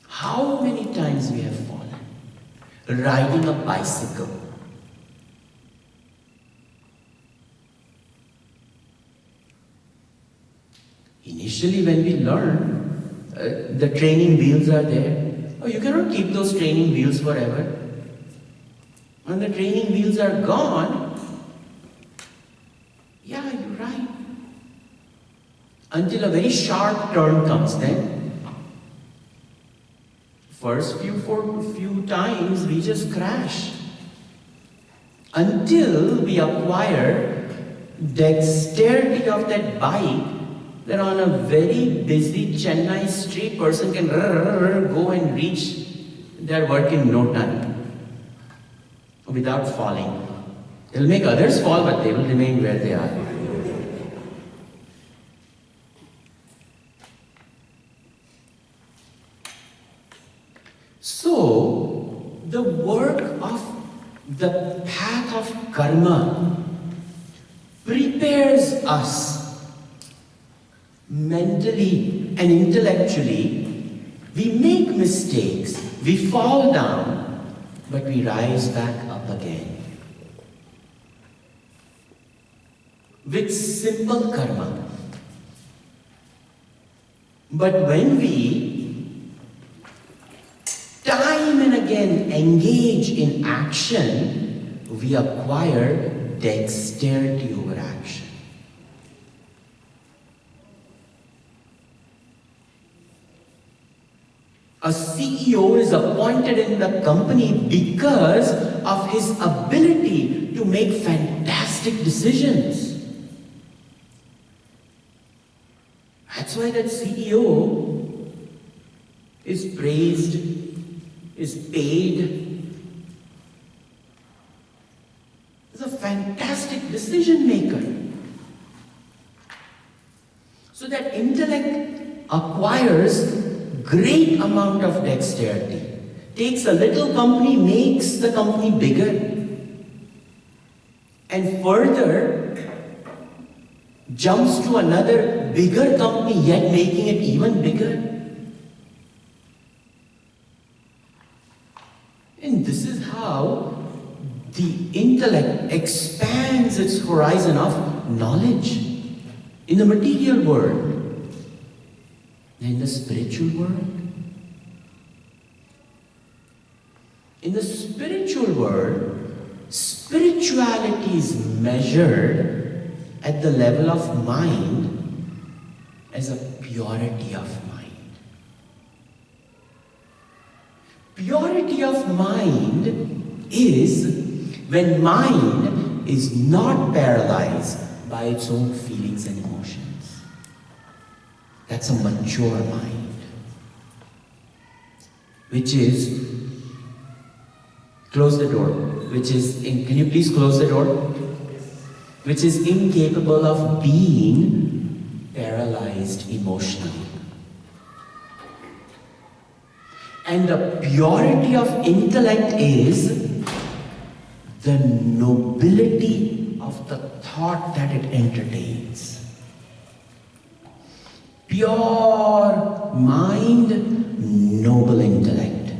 How many times we have fallen? Riding a bicycle. Initially when we learn, the training wheels are there. Oh, you cannot keep those training wheels forever. When the training wheels are gone, yeah, you're right. Until a very sharp turn comes then. First few times we just crash. Until we acquire dexterity of that bike, that on a very busy Chennai street, person can go and reach their work in no time. Without falling. They'll make others fall, but they will remain where they are. So, the work of the path of karma prepares us mentally and intellectually. We make mistakes, we fall down, but we rise back up again. With simple karma. But when we time and again engage in action, we acquire dexterity over action. A CEO is appointed in the company because of his ability to make fantastic decisions. That's why that CEO is praised, is paid. He's a fantastic decision maker. So that intellect acquires great amount of dexterity. Takes a little company, makes the company bigger. And further, jumps to another bigger company, yet making it even bigger. And this is how the intellect expands its horizon of knowledge in the material world. In the spiritual world? In the spiritual world, spirituality is measured at the level of mind as a purity of mind. Purity of mind is when mind is not paralyzed by its own feelings and emotions. That's a mature mind, which is, close the door, which is, can you please close the door? Which is incapable of being paralyzed emotionally. And the purity of intellect is the nobility of the thought that it entertains. Pure mind, noble intellect.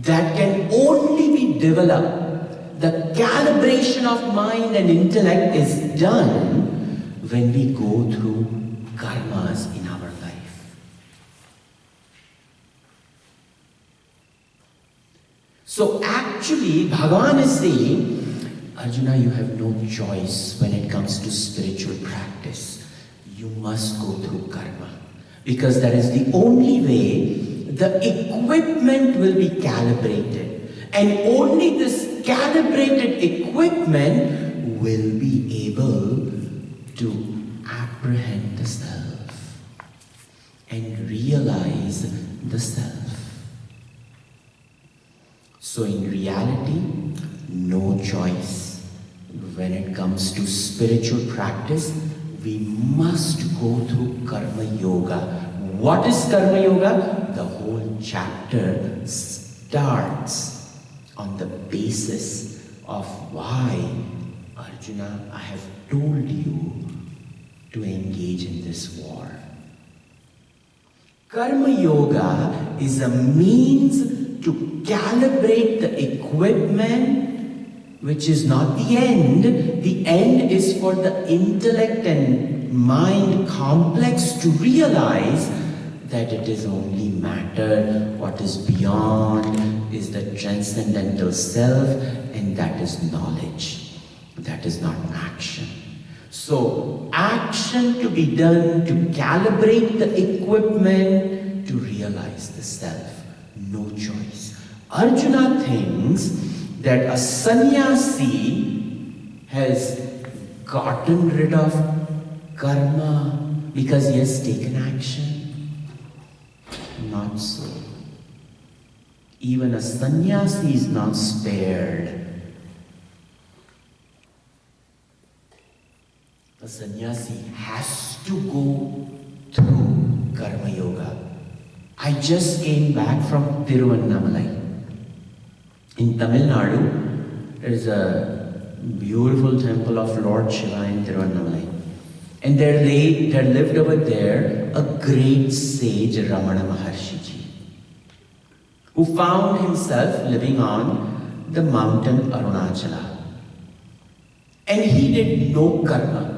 That can only be developed. The calibration of mind and intellect is done when we go through karmas in our life. So actually, Bhagavan is saying, Arjuna, you have no choice when it comes to spiritual practice. You must go through karma. Because that is the only way the equipment will be calibrated. And only this calibrated equipment will be able to apprehend the self and realize the self. So in reality, no choice. When it comes to spiritual practice, we must go through karma yoga. What is karma yoga? The whole chapter starts on the basis of why, Arjuna, I have told you to engage in this war. Karma yoga is a means to calibrate the equipment, which is not the end. The end is for the intellect and mind complex to realize that it is only matter. What is beyond is the transcendental self, and that is knowledge. That is not action. So, action to be done to calibrate the equipment to realize the self. No choice. Arjuna thinks that a sannyasi has gotten rid of karma because he has taken action. Not so. Even a sannyasi is not spared. A sannyasi has to go through karma yoga. I just came back from Tiruvannamalai. In Tamil Nadu, there is a beautiful temple of Lord Shiva in Tiruvannamalai. And there lived over there a great sage, Ramana Maharshiji, who found himself living on the mountain Arunachala. And he did no karma.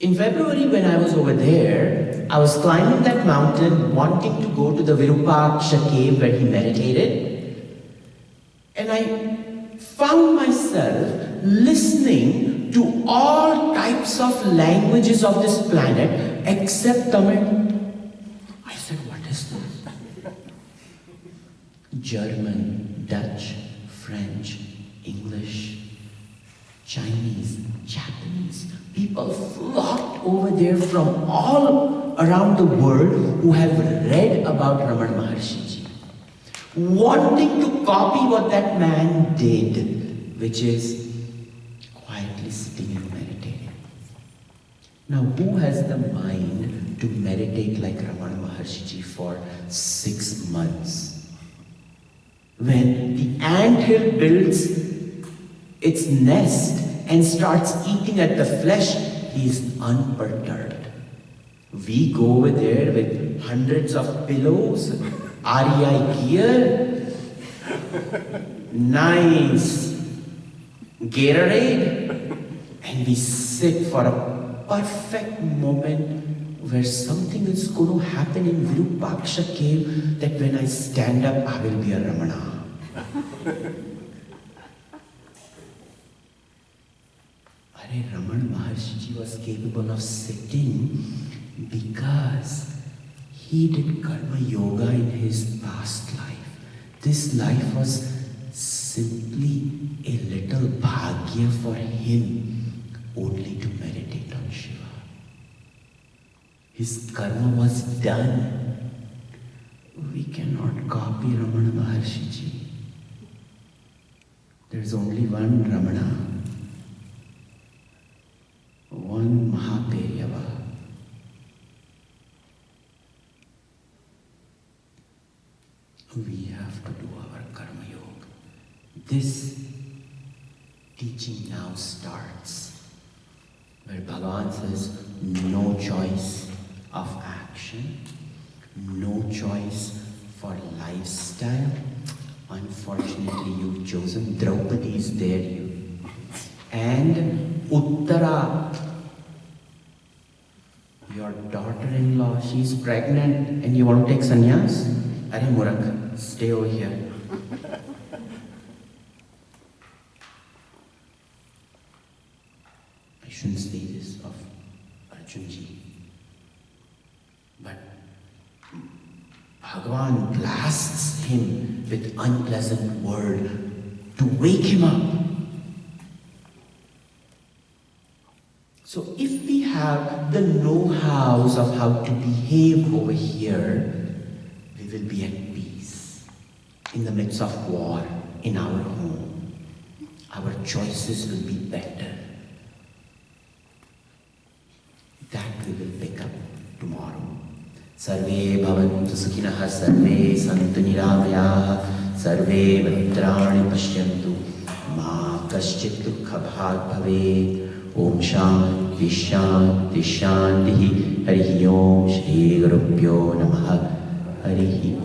In February, when I was over there, I was climbing that mountain wanting to go to the Virupaksha cave where he meditated. And I found myself listening to all types of languages of this planet except Tamil. I said, what is this? German, Dutch, French, English, Chinese, Japanese. People flocked over there from all around the world who have read about Ramana Maharshiji, wanting to copy what that man did, which is quietly sitting and meditating. Now, who has the mind to meditate like Ramana Maharshiji for 6 months? When the anthill builds its nest and starts eating at the flesh, he is unperturbed. We go over there with hundreds of pillows, REI gear, nice Gatorade, and we sit for a perfect moment where something is going to happen in Virupaksha cave that when I stand up, I will be a Ramana. Ramana Maharshiji was capable of sitting because he did karma yoga in his past life. This life was simply a little bhagya for him only to meditate on Shiva. His karma was done. We cannot copy Ramana Maharshiji. There is only one Ramana. One we have to do our karma yoga. This teaching now starts, where Bhagavan says, no choice of action, no choice for lifestyle. Unfortunately, you've chosen Draupadi's there, you. And Uttara, your daughter-in-law, she's pregnant and you want to take sannyas? Are Murak, stay over here. I shouldn't say this of Arjunji, but Bhagavan blasts him with unpleasant word to wake him up. So if we have the know-hows of how to behave over here, we will be at peace. In the midst of war, in our home, our choices will be better. That we will pick up tomorrow. Sarve bhavantu sukhinah, sarve santu niramayaः, sarve bhadrani pashyantu, ma kaschit dukkha bhag bhavet. Om Shanti Shanti Shanti. Harihi Om Shri Gurubhyo Namaha. Harihi